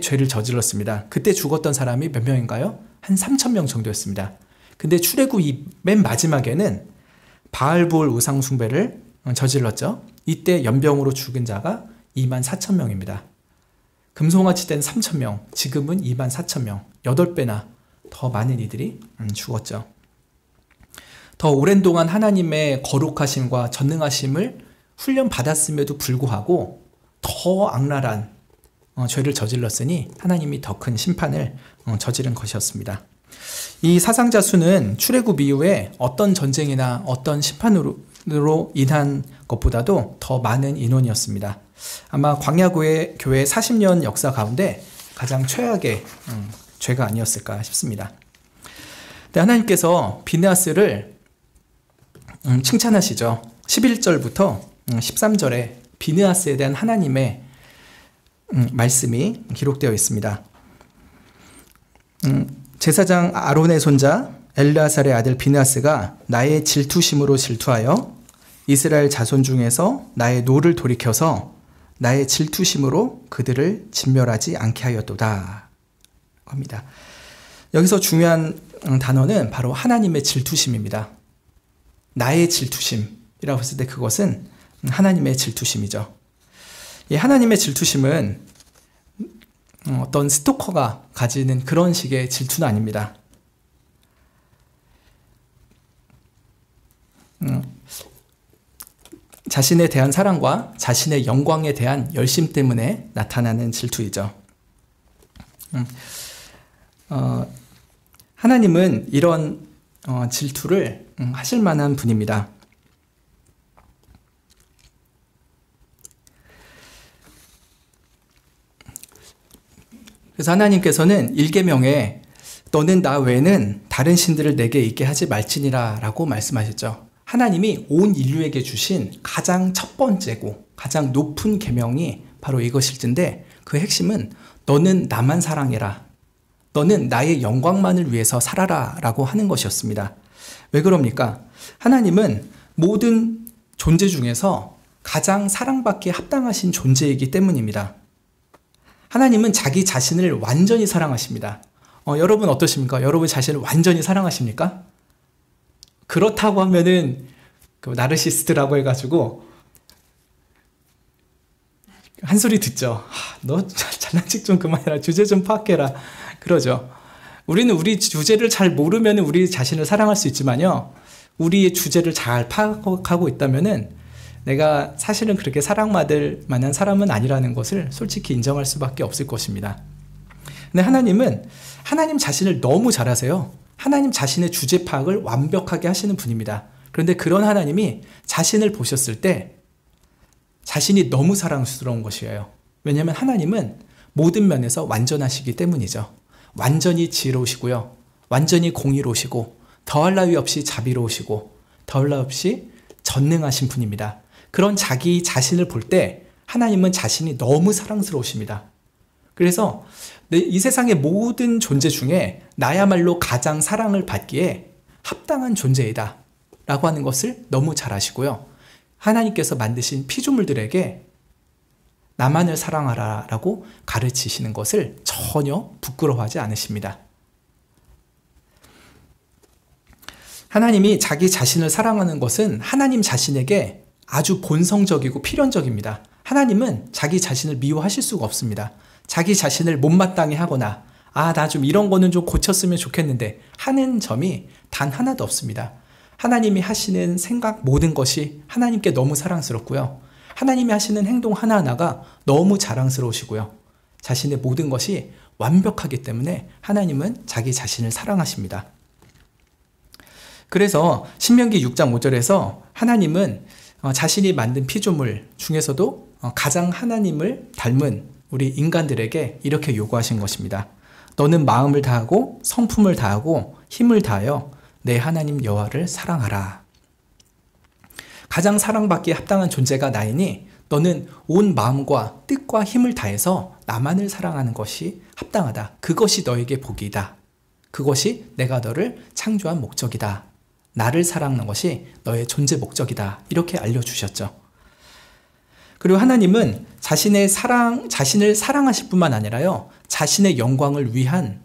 죄를 저질렀습니다. 그때 죽었던 사람이 몇 명인가요? 한 3,000명 정도였습니다. 근데 출애굽 맨 마지막에는 바알볼 우상 숭배를 저질렀죠. 이때 연병으로 죽은 자가 24,000명입니다. 금송아지 때는 3,000명, 지금은 24,000명, 8배나 더 많은 이들이 죽었죠. 더 오랜 동안 하나님의 거룩하심과 전능하심을 훈련받았음에도 불구하고 더 악랄한 죄를 저질렀으니 하나님이 더 큰 심판을 저지른 것이었습니다. 이 사상자 수는 출애굽 이후에 어떤 전쟁이나 어떤 심판으로 인한 것보다도 더 많은 인원이었습니다. 아마 광야교회 40년 역사 가운데 가장 최악의 죄가 아니었을까 싶습니다. 근데 하나님께서 비느하스를 칭찬하시죠. 11절부터 13절에 비느하스에 대한 하나님의 말씀이 기록되어 있습니다. 제사장 아론의 손자 엘르아살의 아들 비느하스가 나의 질투심으로 질투하여 이스라엘 자손 중에서 나의 노를 돌이켜서 나의 질투심으로 그들을 진멸하지 않게 하였도다 합니다. 여기서 중요한 단어는 바로 하나님의 질투심입니다. 나의 질투심이라고 했을 때 그것은 하나님의 질투심이죠. 이 하나님의 질투심은 어떤 스토커가 가지는 그런 식의 질투는 아닙니다. 자신에 대한 사랑과 자신의 영광에 대한 열심 때문에 나타나는 질투이죠. 하나님은 이런 질투를 하실 만한 분입니다. 그래서 하나님께서는 1계명에 너는 나 외에는 다른 신들을 내게 있게 하지 말지니라 라고 말씀하셨죠. 하나님이 온 인류에게 주신 가장 첫 번째고 가장 높은 계명이 바로 이것일 텐데 그 핵심은 너는 나만 사랑해라. 너는 나의 영광만을 위해서 살아라 라고 하는 것이었습니다. 왜 그럽니까? 하나님은 모든 존재 중에서 가장 사랑받기에 합당하신 존재이기 때문입니다. 하나님은 자기 자신을 완전히 사랑하십니다. 여러분 어떠십니까? 여러분 자신을 완전히 사랑하십니까? 그렇다고 하면은 그 나르시스트라고 해가지고 한 소리 듣죠. 너 장난식 좀 그만해라. 주제 좀 파악해라. 그러죠. 우리는 우리 주제를 잘 모르면 우리 자신을 사랑할 수 있지만요. 우리의 주제를 잘 파악하고 있다면은 내가 사실은 그렇게 사랑받을 만한 사람은 아니라는 것을 솔직히 인정할 수밖에 없을 것입니다. 근데 하나님은 하나님 자신을 너무 잘 아세요. 하나님 자신의 주제 파악을 완벽하게 하시는 분입니다. 그런데 그런 하나님이 자신을 보셨을 때 자신이 너무 사랑스러운 것이에요. 왜냐하면 하나님은 모든 면에서 완전하시기 때문이죠. 완전히 지혜로우시고요. 완전히 공의로우시고 더할 나위 없이 자비로우시고 더할 나위 없이 전능하신 분입니다. 그런 자기 자신을 볼 때 하나님은 자신이 너무 사랑스러우십니다. 그래서 이 세상의 모든 존재 중에 나야말로 가장 사랑을 받기에 합당한 존재이다 라고 하는 것을 너무 잘 아시고요. 하나님께서 만드신 피조물들에게 나만을 사랑하라 라고 가르치시는 것을 전혀 부끄러워하지 않으십니다. 하나님이 자기 자신을 사랑하는 것은 하나님 자신에게 아주 본성적이고 필연적입니다. 하나님은 자기 자신을 미워하실 수가 없습니다. 자기 자신을 못마땅해 하거나 나 좀 이런 거는 좀 고쳤으면 좋겠는데 하는 점이 단 하나도 없습니다. 하나님이 하시는 생각 모든 것이 하나님께 너무 사랑스럽고요. 하나님이 하시는 행동 하나하나가 너무 자랑스러우시고요. 자신의 모든 것이 완벽하기 때문에 하나님은 자기 자신을 사랑하십니다. 그래서 신명기 6장 5절에서 하나님은 자신이 만든 피조물 중에서도 가장 하나님을 닮은 우리 인간들에게 이렇게 요구하신 것입니다. 너는 마음을 다하고 성품을 다하고 힘을 다하여 내 하나님 여호와를 사랑하라. 가장 사랑받기에 합당한 존재가 나이니 너는 온 마음과 뜻과 힘을 다해서 나만을 사랑하는 것이 합당하다. 그것이 너에게 복이다. 그것이 내가 너를 창조한 목적이다. 나를 사랑하는 것이 너의 존재 목적이다. 이렇게 알려주셨죠. 그리고 하나님은 자신을 사랑하실 뿐만 아니라요, 자신의 영광을 위한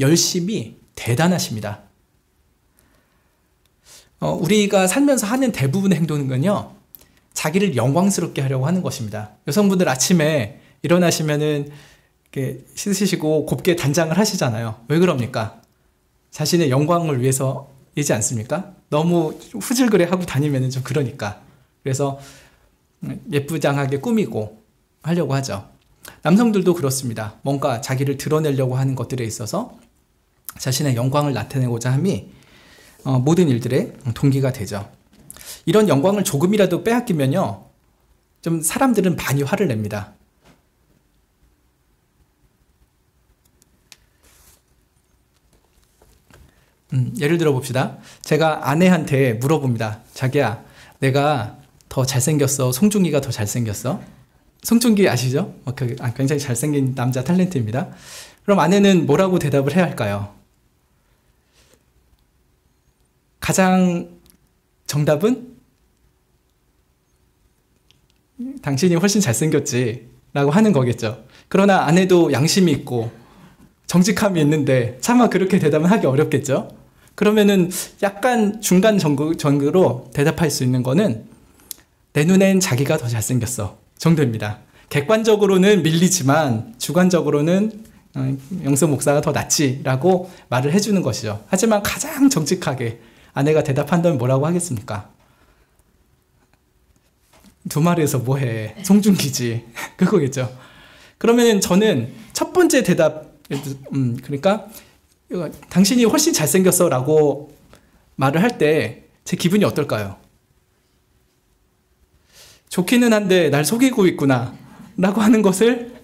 열심이 대단하십니다. 우리가 살면서 하는 대부분의 행동은요, 자기를 영광스럽게 하려고 하는 것입니다. 여성분들 아침에 일어나시면은 이렇게 씻으시고 곱게 단장을 하시잖아요. 왜 그럽니까? 자신의 영광을 위해서이지 않습니까? 너무 후질그레 하고 다니면 좀 그러니까. 그래서 예쁘장하게 꾸미고 하려고 하죠. 남성들도 그렇습니다. 뭔가 자기를 드러내려고 하는 것들에 있어서 자신의 영광을 나타내고자 함이 모든 일들의 동기가 되죠. 이런 영광을 조금이라도 빼앗기면요, 좀 사람들은 많이 화를 냅니다. 예를 들어 봅시다. 제가 아내한테 물어봅니다. 자기야, 내가 더 잘생겼어? 송중기가 더 잘생겼어? 송중기 아시죠? 굉장히 잘생긴 남자 탤런트입니다. 그럼 아내는 뭐라고 대답을 해야 할까요? 가장 정답은 당신이 훨씬 잘생겼지 라고 하는 거겠죠. 그러나 아내도 양심이 있고 정직함이 있는데 차마 그렇게 대답은 하기 어렵겠죠. 그러면은 약간 중간 정도로 대답할 수 있는 거는 내 눈엔 자기가 더 잘생겼어 정도입니다. 객관적으로는 밀리지만 주관적으로는 영서 목사가 더 낫지 라고 말을 해주는 것이죠. 하지만 가장 정직하게 아내가 대답한다면 뭐라고 하겠습니까? 두 마리에서 뭐해? 송중기지. 그거겠죠. 그러면 저는 첫 번째 대답, 그러니까 당신이 훨씬 잘생겼어 라고 말을 할 때 제 기분이 어떨까요? 좋기는 한데 날 속이고 있구나 라고 하는 것을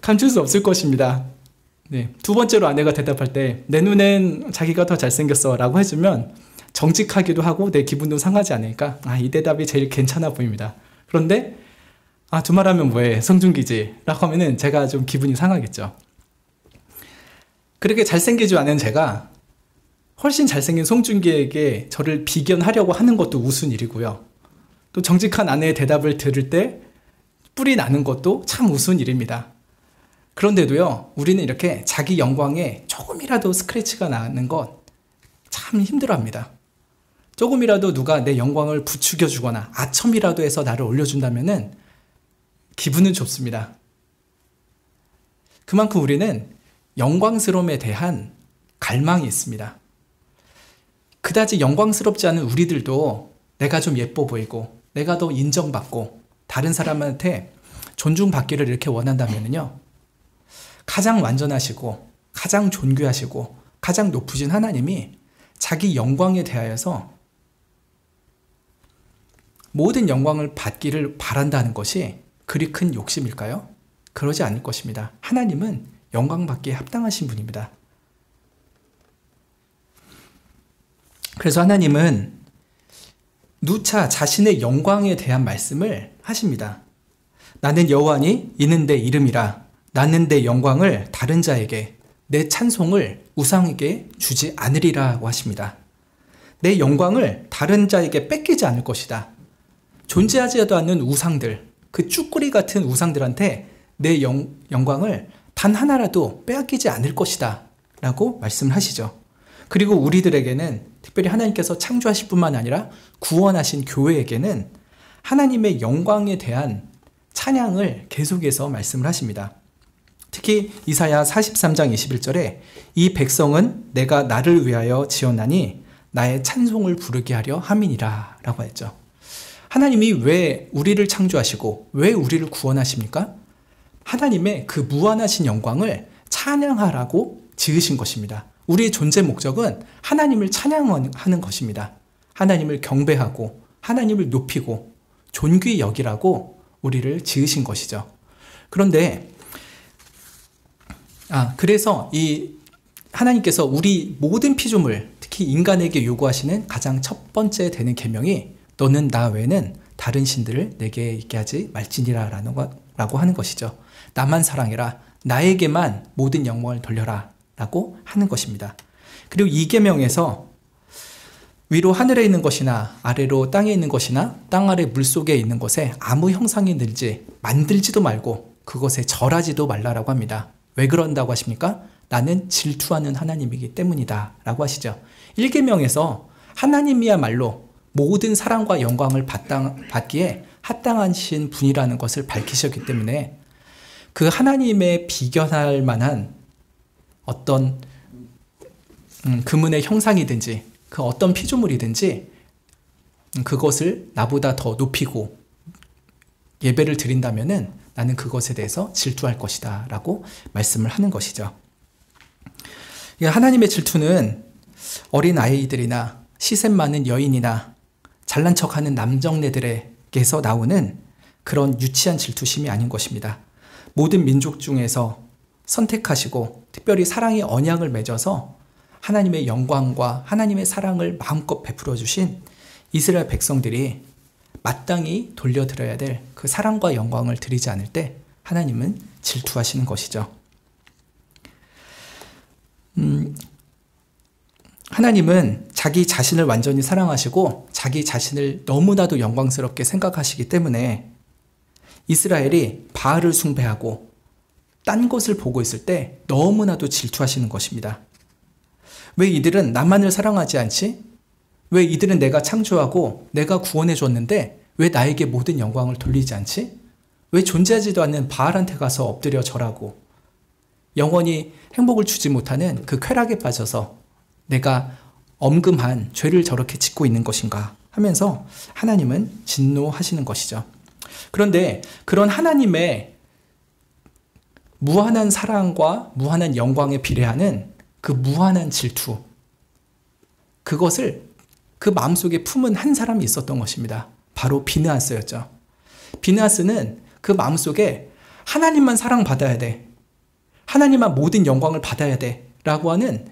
감출 수 없을 것입니다. 네. 두 번째로 아내가 대답할 때 내 눈엔 자기가 더 잘생겼어 라고 해주면 정직하기도 하고 내 기분도 상하지 않으니까 이 대답이 제일 괜찮아 보입니다. 그런데 두말하면 뭐해? 송중기지 라고 하면은 제가 좀 기분이 상하겠죠. 그렇게 잘생기지 않은 제가 훨씬 잘생긴 송중기에게 저를 비견하려고 하는 것도 우스운 일이고요. 또 정직한 아내의 대답을 들을 때 뿔이 나는 것도 참 우스운 일입니다. 그런데도요, 우리는 이렇게 자기 영광에 조금이라도 스크래치가 나는 것 참 힘들어합니다. 조금이라도 누가 내 영광을 부추겨주거나 아첨이라도 해서 나를 올려준다면은 기분은 좋습니다. 그만큼 우리는 영광스러움에 대한 갈망이 있습니다. 그다지 영광스럽지 않은 우리들도 내가 좀 예뻐 보이고 내가 더 인정받고 다른 사람한테 존중받기를 이렇게 원한다면요, 가장 완전하시고 가장 존귀하시고 가장 높으신 하나님이 자기 영광에 대하여서 모든 영광을 받기를 바란다는 것이 그리 큰 욕심일까요? 그러지 않을 것입니다. 하나님은 영광받기에 합당하신 분입니다. 그래서 하나님은 누차 자신의 영광에 대한 말씀을 하십니다. 나는 여호와니 이는 내 이름이라. 나는 내 영광을 다른 자에게, 내 찬송을 우상에게 주지 않으리라고 하십니다. 내 영광을 다른 자에게 뺏기지 않을 것이다. 존재하지도 않는 우상들, 그 쭈꾸리 같은 우상들한테 내 영광을 단 하나라도 빼앗기지 않을 것이다 라고 말씀을 하시죠. 그리고 우리들에게는, 특별히 하나님께서 창조하실 뿐만 아니라 구원하신 교회에게는 하나님의 영광에 대한 찬양을 계속해서 말씀을 하십니다. 특히 이사야 43장 21절에 이 백성은 내가 나를 위하여 지었나니 나의 찬송을 부르게 하려 함이니라 라고 했죠. 하나님이 왜 우리를 창조하시고 왜 우리를 구원하십니까? 하나님의 그 무한하신 영광을 찬양하라고 지으신 것입니다. 우리의 존재 목적은 하나님을 찬양하는 것입니다. 하나님을 경배하고 하나님을 높이고 존귀히 여기라고 우리를 지으신 것이죠. 그런데 그래서 이 하나님께서 우리 모든 피조물, 특히 인간에게 요구하시는 가장 첫 번째 되는 계명이 너는 나 외에는 다른 신들을 내게 있게 하지 말지니라 라고 하는 것이죠. 나만 사랑해라. 나에게만 모든 영광을 돌려라 라고 하는 것입니다. 그리고 이 계명에서 위로 하늘에 있는 것이나 아래로 땅에 있는 것이나 땅 아래 물속에 있는 것에 아무 형상이 들지 만들지도 말고 그것에 절하지도 말라라고 합니다. 왜 그런다고 하십니까? 나는 질투하는 하나님이기 때문이다 라고 하시죠. 1계명에서 하나님이야말로 모든 사랑과 영광을 받기에 합당하신 분이라는 것을 밝히셨기 때문에 그 하나님의 비견할 만한 어떤 금은의 형상이든지 그 어떤 피조물이든지 그것을 나보다 더 높이고 예배를 드린다면은 나는 그것에 대해서 질투할 것이다 라고 말씀을 하는 것이죠. 하나님의 질투는 어린 아이들이나 시샘 많은 여인이나 잘난 척하는 남정네들에게서 나오는 그런 유치한 질투심이 아닌 것입니다. 모든 민족 중에서 선택하시고 특별히 사랑의 언약을 맺어서 하나님의 영광과 하나님의 사랑을 마음껏 베풀어 주신 이스라엘 백성들이 마땅히 돌려드려야 될 그 사랑과 영광을 드리지 않을 때 하나님은 질투하시는 것이죠. 하나님은 자기 자신을 완전히 사랑하시고 자기 자신을 너무나도 영광스럽게 생각하시기 때문에 이스라엘이 바알을 숭배하고 딴 것을 보고 있을 때 너무나도 질투하시는 것입니다. 왜 이들은 나만을 사랑하지 않지? 왜 이들은 내가 창조하고 내가 구원해 줬는데 왜 나에게 모든 영광을 돌리지 않지? 왜 존재하지도 않는 바알한테 가서 엎드려 절하고 영원히 행복을 주지 못하는 그 쾌락에 빠져서 내가 엄금한 죄를 저렇게 짓고 있는 것인가 하면서 하나님은 진노하시는 것이죠. 그런데 그런 하나님의 무한한 사랑과 무한한 영광에 비례하는 그 무한한 질투, 그것을 그 마음속에 품은 한 사람이 있었던 것입니다. 바로 비느하스였죠. 비느하스는 그 마음속에 하나님만 사랑받아야 돼, 하나님만 모든 영광을 받아야 돼 라고 하는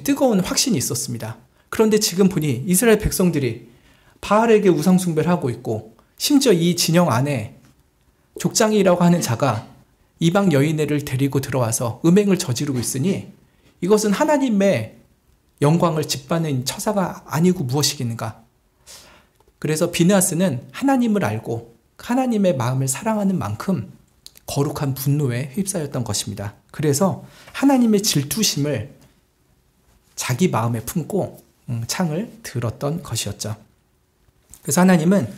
뜨거운 확신이 있었습니다. 그런데 지금 보니 이스라엘 백성들이 바알에게 우상 숭배를 하고 있고 심지어 이 진영 안에 족장이라고 하는 자가 이방 여인네를 데리고 들어와서 음행을 저지르고 있으니 이것은 하나님의 영광을 짓밟는 처사가 아니고 무엇이겠는가. 그래서 비느하스는 하나님을 알고 하나님의 마음을 사랑하는 만큼 거룩한 분노에 휩싸였던 것입니다. 그래서 하나님의 질투심을 자기 마음에 품고 창을 들었던 것이었죠. 그래서 하나님은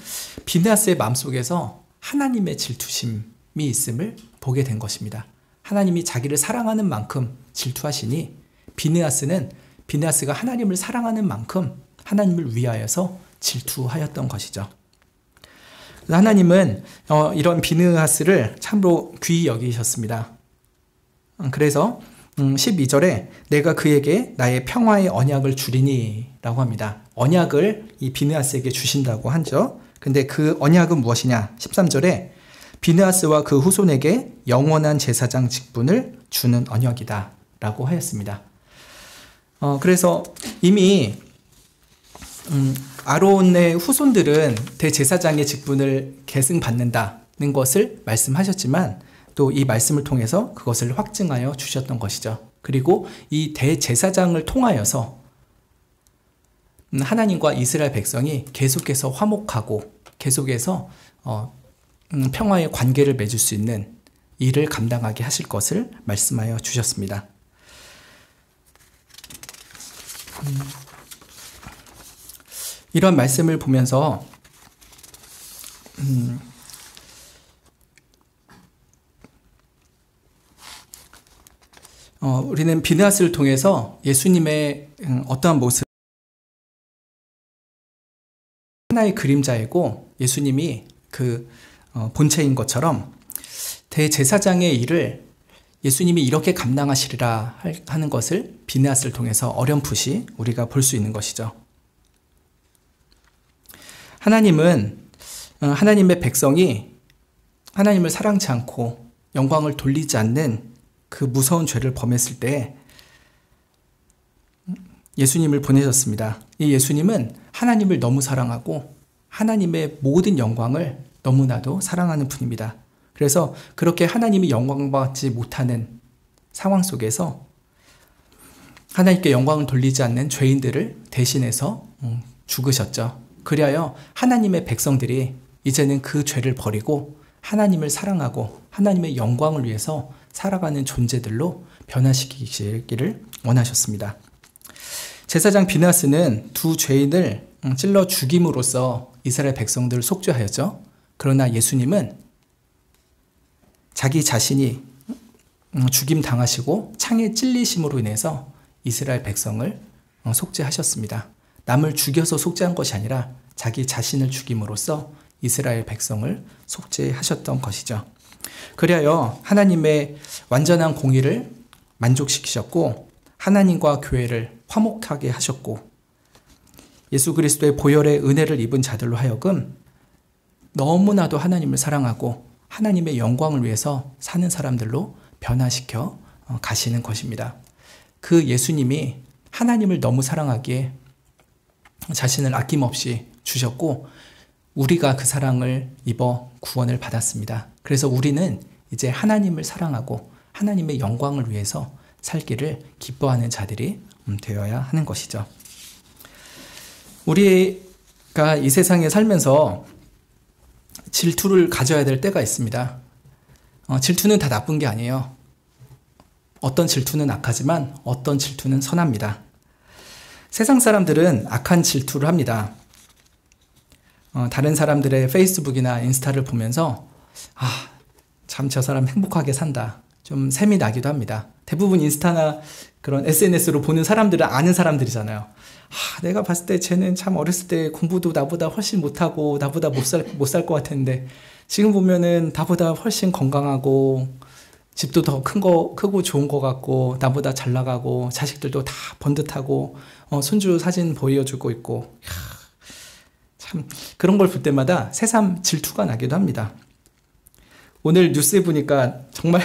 비느하스의 마음속에서 하나님의 질투심이 있음을 보게 된 것입니다. 하나님이 자기를 사랑하는 만큼 질투하시니 비느하스가 하나님을 사랑하는 만큼 하나님을 위하여서 질투하였던 것이죠. 하나님은 이런 비느하스를 참으로 귀히 여기셨습니다. 그래서 12절에 내가 그에게 나의 평화의 언약을 주리니 라고 합니다. 언약을 이 비느하스에게 주신다고 하죠. 근데 그 언약은 무엇이냐? 13절에 비느하스와 그 후손에게 영원한 제사장 직분을 주는 언약이다 라고 하였습니다. 그래서 이미 아론의 후손들은 대제사장의 직분을 계승받는다는 것을 말씀하셨지만 또 이 말씀을 통해서 그것을 확증하여 주셨던 것이죠. 그리고 이 대제사장을 통하여서 하나님과 이스라엘 백성이 계속해서 화목하고 계속해서 평화의 관계를 맺을 수 있는 일을 감당하게 하실 것을 말씀하여 주셨습니다. 이런 말씀을 보면서 우리는 비느하스를 통해서 예수님의 어떠한 모습, 하나의 그림자이고 예수님이 그 본체인 것처럼 대제사장의 일을 예수님이 이렇게 감당하시리라 하는 것을 비느하스를 통해서 어렴풋이 우리가 볼 수 있는 것이죠. 하나님은 하나님의 백성이 하나님을 사랑치 않고 영광을 돌리지 않는 그 무서운 죄를 범했을 때 예수님을 보내셨습니다. 이 예수님은 하나님을 너무 사랑하고 하나님의 모든 영광을 너무나도 사랑하는 분입니다. 그래서 그렇게 하나님이 영광받지 못하는 상황 속에서 하나님께 영광을 돌리지 않는 죄인들을 대신해서 죽으셨죠. 그리하여 하나님의 백성들이 이제는 그 죄를 버리고 하나님을 사랑하고 하나님의 영광을 위해서 살아가는 존재들로 변화시키기를 원하셨습니다. 제사장 비느하스는 두 죄인을 찔러 죽임으로써 이스라엘 백성들을 속죄하였죠. 그러나 예수님은 자기 자신이 죽임 당하시고 창에 찔리심으로 인해서 이스라엘 백성을 속죄하셨습니다. 남을 죽여서 속죄한 것이 아니라 자기 자신을 죽임으로써 이스라엘 백성을 속죄하셨던 것이죠. 그리하여 하나님의 완전한 공의를 만족시키셨고 하나님과 교회를 화목하게 하셨고 예수 그리스도의 보혈의 은혜를 입은 자들로 하여금 너무나도 하나님을 사랑하고 하나님의 영광을 위해서 사는 사람들로 변화시켜 가시는 것입니다. 그 예수님이 하나님을 너무 사랑하기에 자신을 아낌없이 주셨고 우리가 그 사랑을 입어 구원을 받았습니다. 그래서 우리는 이제 하나님을 사랑하고 하나님의 영광을 위해서 살기를 기뻐하는 자들이 되어야 하는 것이죠. 우리가 이 세상에 살면서 질투를 가져야 될 때가 있습니다. 질투는 다 나쁜 게 아니에요. 어떤 질투는 악하지만 어떤 질투는 선합니다. 세상 사람들은 악한 질투를 합니다. 다른 사람들의 페이스북이나 인스타를 보면서 참 저 사람 행복하게 산다. 좀 샘이 나기도 합니다. 대부분 인스타나 그런 SNS로 보는 사람들은 아는 사람들이잖아요. 내가 봤을 때 쟤는 참 어렸을 때 공부도 나보다 훨씬 못하고 나보다 못 살 것 같았는데 지금 보면은 나보다 훨씬 건강하고 집도 더 크고 좋은 것 같고 나보다 잘 나가고 자식들도 다 번듯하고 손주 사진 보여주고 있고 참 그런 걸 볼 때마다 새삼 질투가 나기도 합니다. 오늘 뉴스에 보니까 정말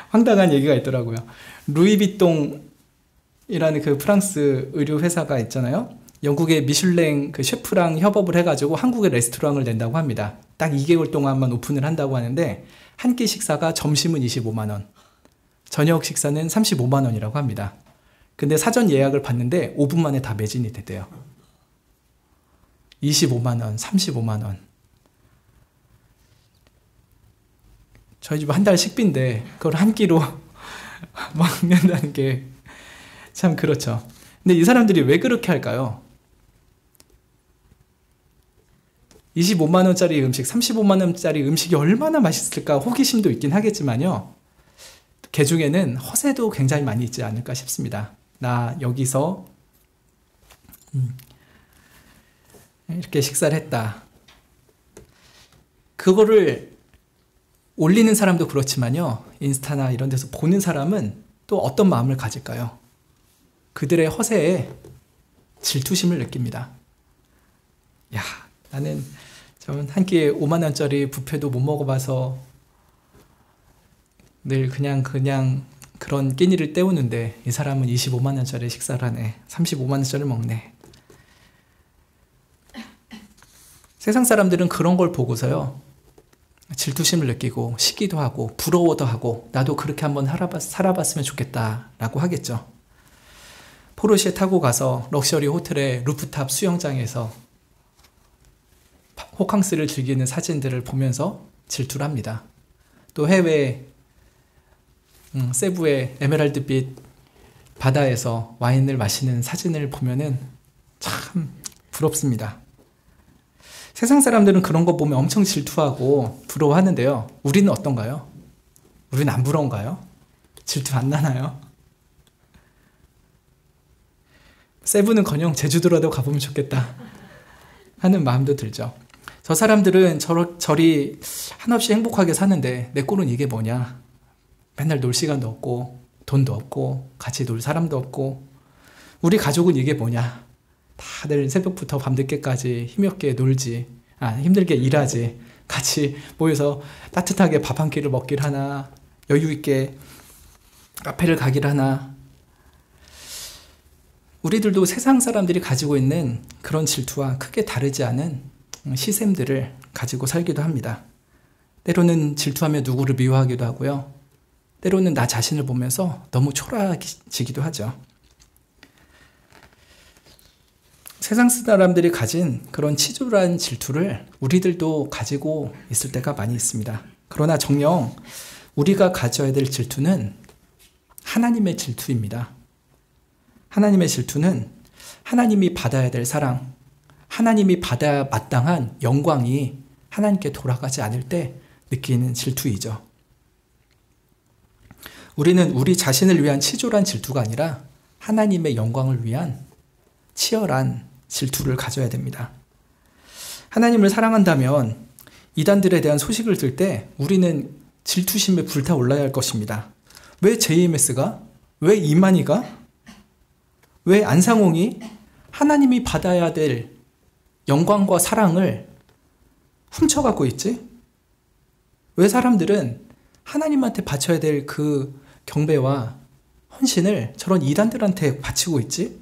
황당한 얘기가 있더라고요. 루이비통이라는 그 프랑스 의류 회사가 있잖아요. 영국의 미슐랭 그 셰프랑 협업을 해가지고 한국에 레스토랑을 낸다고 합니다. 딱 2개월 동안만 오픈을 한다고 하는데 한 끼 식사가 점심은 25만 원, 저녁 식사는 35만 원이라고 합니다. 근데 사전 예약을 받는데 5분 만에 다 매진이 됐대요. 25만 원, 35만 원. 저희 집 한 달 식비인데 그걸 한 끼로 먹는다는 게 참 그렇죠. 근데 이 사람들이 왜 그렇게 할까요? 25만 원짜리 음식, 35만 원짜리 음식이 얼마나 맛있을까 호기심도 있긴 하겠지만요. 그 중에는 허세도 굉장히 많이 있지 않을까 싶습니다. 나 여기서 이렇게 식사를 했다. 그거를 올리는 사람도 그렇지만요, 인스타나 이런 데서 보는 사람은 또 어떤 마음을 가질까요? 그들의 허세에 질투심을 느낍니다. 야, 나는 좀 한 끼에 5만 원짜리 뷔페도 못 먹어봐서 늘 그냥 그런 끼니를 때우는데 이 사람은 25만 원짜리 식사를 하네. 35만 원짜리를 먹네. 세상 사람들은 그런 걸 보고서요, 질투심을 느끼고 시기도 하고 부러워도 하고 나도 그렇게 한번 살아봤으면 좋겠다라고 하겠죠. 포르쉐 타고 가서 럭셔리 호텔의 루프탑 수영장에서 호캉스를 즐기는 사진들을 보면서 질투를 합니다. 또 해외 세부의 에메랄드빛 바다에서 와인을 마시는 사진을 보면은 참 부럽습니다. 세상 사람들은 그런 거 보면 엄청 질투하고 부러워하는데요. 우리는 어떤가요? 우리는 안 부러운가요? 질투 안 나나요? 세부는커녕 제주도라도 가보면 좋겠다 하는 마음도 들죠. 저 사람들은 저리 한없이 행복하게 사는데 내 꼴은 이게 뭐냐? 맨날 놀 시간도 없고 돈도 없고 같이 놀 사람도 없고 우리 가족은 이게 뭐냐? 다들 새벽부터 밤늦게까지 힘없게 놀지, 힘들게 일하지, 같이 모여서 따뜻하게 밥 한 끼를 먹길 하나, 여유 있게 카페를 가길 하나. 우리들도 세상 사람들이 가지고 있는 그런 질투와 크게 다르지 않은 시샘들을 가지고 살기도 합니다. 때로는 질투하며 누구를 미워하기도 하고요. 때로는 나 자신을 보면서 너무 초라해지기도 하죠. 세상 사람들이 가진 그런 치졸한 질투를 우리들도 가지고 있을 때가 많이 있습니다. 그러나 정녕 우리가 가져야 될 질투는 하나님의 질투입니다. 하나님의 질투는 하나님이 받아야 될 사랑, 하나님이 받아야 마땅한 영광이 하나님께 돌아가지 않을 때 느끼는 질투이죠. 우리는 우리 자신을 위한 치졸한 질투가 아니라 하나님의 영광을 위한 치열한 질투를 가져야 됩니다. 하나님을 사랑한다면 이단들에 대한 소식을 들 때 우리는 질투심에 불타올라야 할 것입니다. 왜 JMS가? 왜 이만희가? 왜 안상홍이 하나님이 받아야 될 영광과 사랑을 훔쳐갖고 있지? 왜 사람들은 하나님한테 바쳐야 될 그 경배와 헌신을 저런 이단들한테 바치고 있지?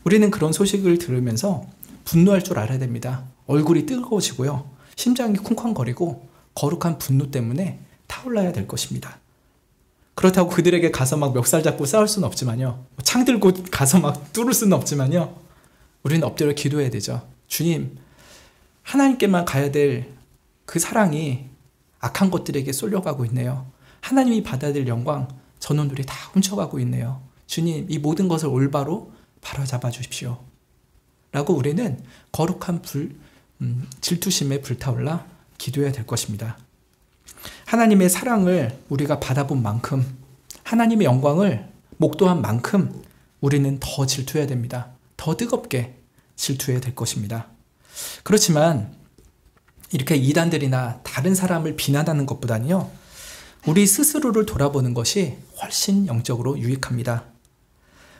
우리는 그런 소식을 들으면서 분노할 줄 알아야 됩니다. 얼굴이 뜨거워지고요. 심장이 쿵쾅거리고 거룩한 분노 때문에 타올라야 될 것입니다. 그렇다고 그들에게 가서 막 멱살 잡고 싸울 수는 없지만요. 창 들고 가서 막 뚫을 수는 없지만요. 우리는 엎드려 기도해야 되죠. 주님, 하나님께만 가야 될 그 사랑이 악한 것들에게 쏠려가고 있네요. 하나님이 받아야 될 영광, 저놈들이 다 훔쳐가고 있네요. 주님, 이 모든 것을 올바로 바로잡아 주십시오. 라고 우리는 거룩한 질투심에 불타올라 기도해야 될 것입니다. 하나님의 사랑을 우리가 받아본 만큼, 하나님의 영광을 목도한 만큼 우리는 더 질투해야 됩니다. 더 뜨겁게 질투해야 될 것입니다. 그렇지만 이렇게 이단들이나 다른 사람을 비난하는 것보다는요, 우리 스스로를 돌아보는 것이 훨씬 영적으로 유익합니다.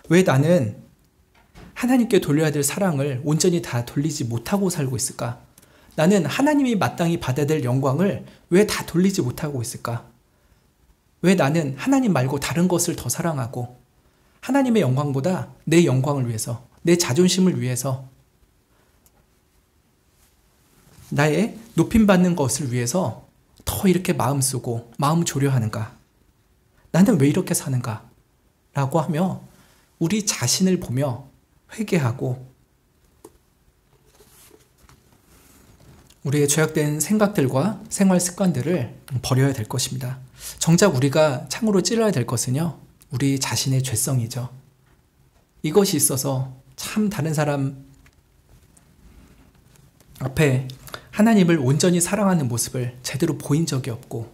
왜 나는 하나님께 돌려야 될 사랑을 온전히 다 돌리지 못하고 살고 있을까? 나는 하나님이 마땅히 받아야 될 영광을 왜 다 돌리지 못하고 있을까? 왜 나는 하나님 말고 다른 것을 더 사랑하고 하나님의 영광보다 내 영광을 위해서, 내 자존심을 위해서, 나의 높임받는 것을 위해서 더 이렇게 마음 쓰고 마음 조려하는가? 나는 왜 이렇게 사는가? 라고 하며 우리 자신을 보며 회개하고 우리의 죄악된 생각들과 생활 습관들을 버려야 될 것입니다. 정작 우리가 창으로 찔러야 될 것은요, 우리 자신의 죄성이죠. 이것이 있어서 참 다른 사람 앞에 하나님을 온전히 사랑하는 모습을 제대로 보인 적이 없고,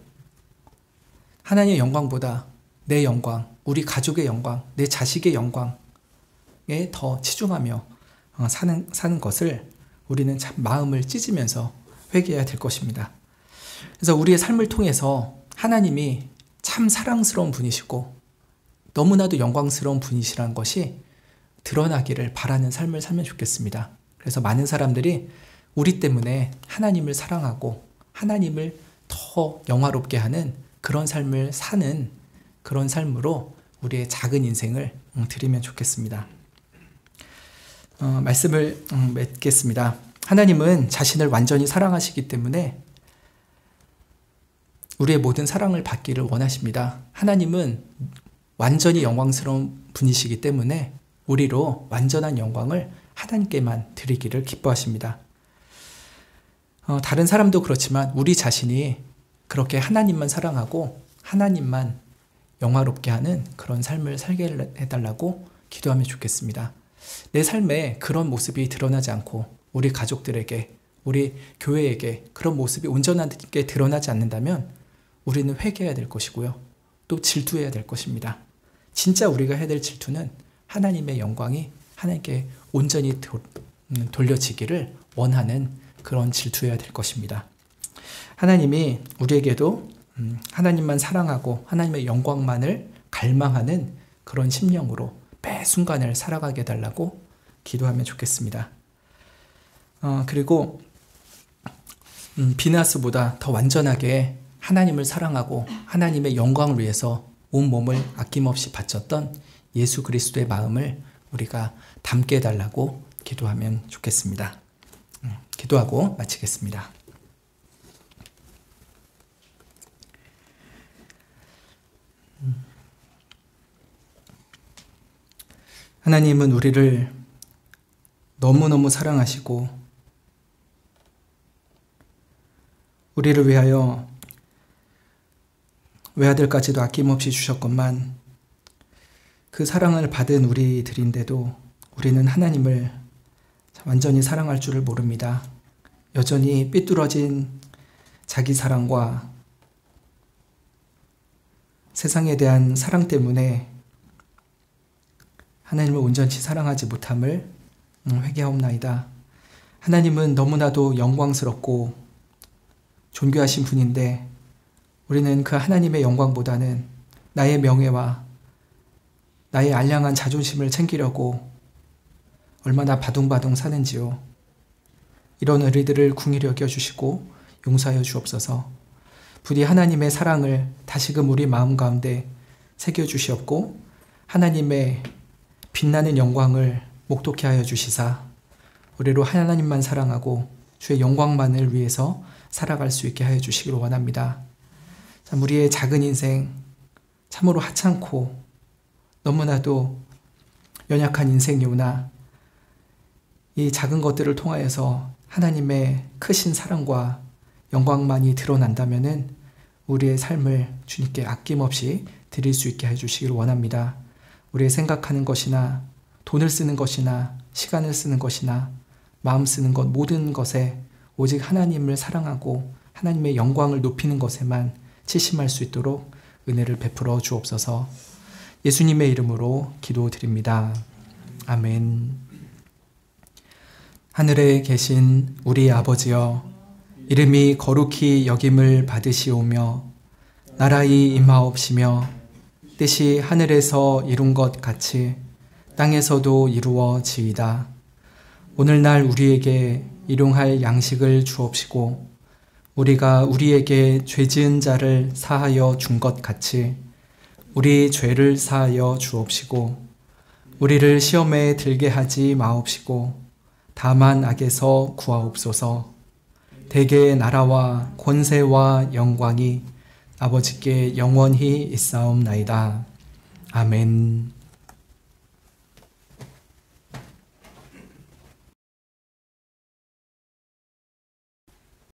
하나님의 영광보다 내 영광, 우리 가족의 영광, 내 자식의 영광에 더 치중하며 사는 것을 우리는 참 마음을 찢으면서 회개해야 될 것입니다. 그래서 우리의 삶을 통해서 하나님이 참 사랑스러운 분이시고 너무나도 영광스러운 분이시라는 것이 드러나기를 바라는 삶을 살면 좋겠습니다. 그래서 많은 사람들이 우리 때문에 하나님을 사랑하고 하나님을 더 영화롭게 하는 그런 삶을 사는 그런 삶으로 우리의 작은 인생을 드리면 좋겠습니다. 말씀을 맺겠습니다. 하나님은 자신을 완전히 사랑하시기 때문에 우리의 모든 사랑을 받기를 원하십니다. 하나님은 완전히 영광스러운 분이시기 때문에 우리로 완전한 영광을 하나님께만 드리기를 기뻐하십니다. 다른 사람도 그렇지만 우리 자신이 그렇게 하나님만 사랑하고 하나님만 영화롭게 하는 그런 삶을 살게 해달라고 기도하면 좋겠습니다. 내 삶에 그런 모습이 드러나지 않고 우리 가족들에게, 우리 교회에게 그런 모습이 온전하게 드러나지 않는다면 우리는 회개해야 될 것이고요. 또 질투해야 될 것입니다. 진짜 우리가 해야 될 질투는 하나님의 영광이 하나님께 온전히 돌려지기를 원하는 그런 질투해야 될 것입니다. 하나님이 우리에게도 하나님만 사랑하고 하나님의 영광만을 갈망하는 그런 심령으로 매 순간을 살아가게 해달라고 기도하면 좋겠습니다. 그리고 비나스보다 더 완전하게 하나님을 사랑하고 하나님의 영광을 위해서 온 몸을 아낌없이 바쳤던 예수 그리스도의 마음을 우리가 담게 해달라고 기도하면 좋겠습니다. 기도하고 마치겠습니다. 하나님은 우리를 너무너무 사랑하시고 우리를 위하여 외아들까지도 아낌없이 주셨건만 그 사랑을 받은 우리들인데도 우리는 하나님을 완전히 사랑할 줄을 모릅니다. 여전히 삐뚤어진 자기 사랑과 세상에 대한 사랑 때문에 하나님을 온전히 사랑하지 못함을 회개하옵나이다. 하나님은 너무나도 영광스럽고 존귀하신 분인데 우리는 그 하나님의 영광보다는 나의 명예와 나의 알량한 자존심을 챙기려고 얼마나 바둥바둥 사는지요. 이런 우리들을 궁히 여겨주시고 용서하여 주옵소서. 부디 하나님의 사랑을 다시금 우리 마음 가운데 새겨주시옵고 하나님의 빛나는 영광을 목도케 하여 주시사 우리로 하나님만 사랑하고 주의 영광만을 위해서 살아갈 수 있게 하여 주시기를 원합니다. 참 우리의 작은 인생 참으로 하찮고 너무나도 연약한 인생이오나 이 작은 것들을 통하여서 하나님의 크신 사랑과 영광만이 드러난다면은 우리의 삶을 주님께 아낌없이 드릴 수 있게 해주시기를 원합니다. 우리의 생각하는 것이나 돈을 쓰는 것이나 시간을 쓰는 것이나 마음 쓰는 것 모든 것에 오직 하나님을 사랑하고 하나님의 영광을 높이는 것에만 치심할 수 있도록 은혜를 베풀어 주옵소서. 예수님의 이름으로 기도드립니다. 아멘. 하늘에 계신 우리 아버지여, 이름이 거룩히 여김을 받으시오며 나라의 임하옵시며 뜻이 하늘에서 이룬 것 같이 땅에서도 이루어지이다. 오늘날 우리에게 일용할 양식을 주옵시고 우리가 우리에게 죄 지은 자를 사하여 준 것 같이 우리 죄를 사하여 주옵시고 우리를 시험에 들게 하지 마옵시고 다만 악에서 구하옵소서. 대개의 나라와 권세와 영광이 아버지께 영원히 있사옵나이다. 아멘.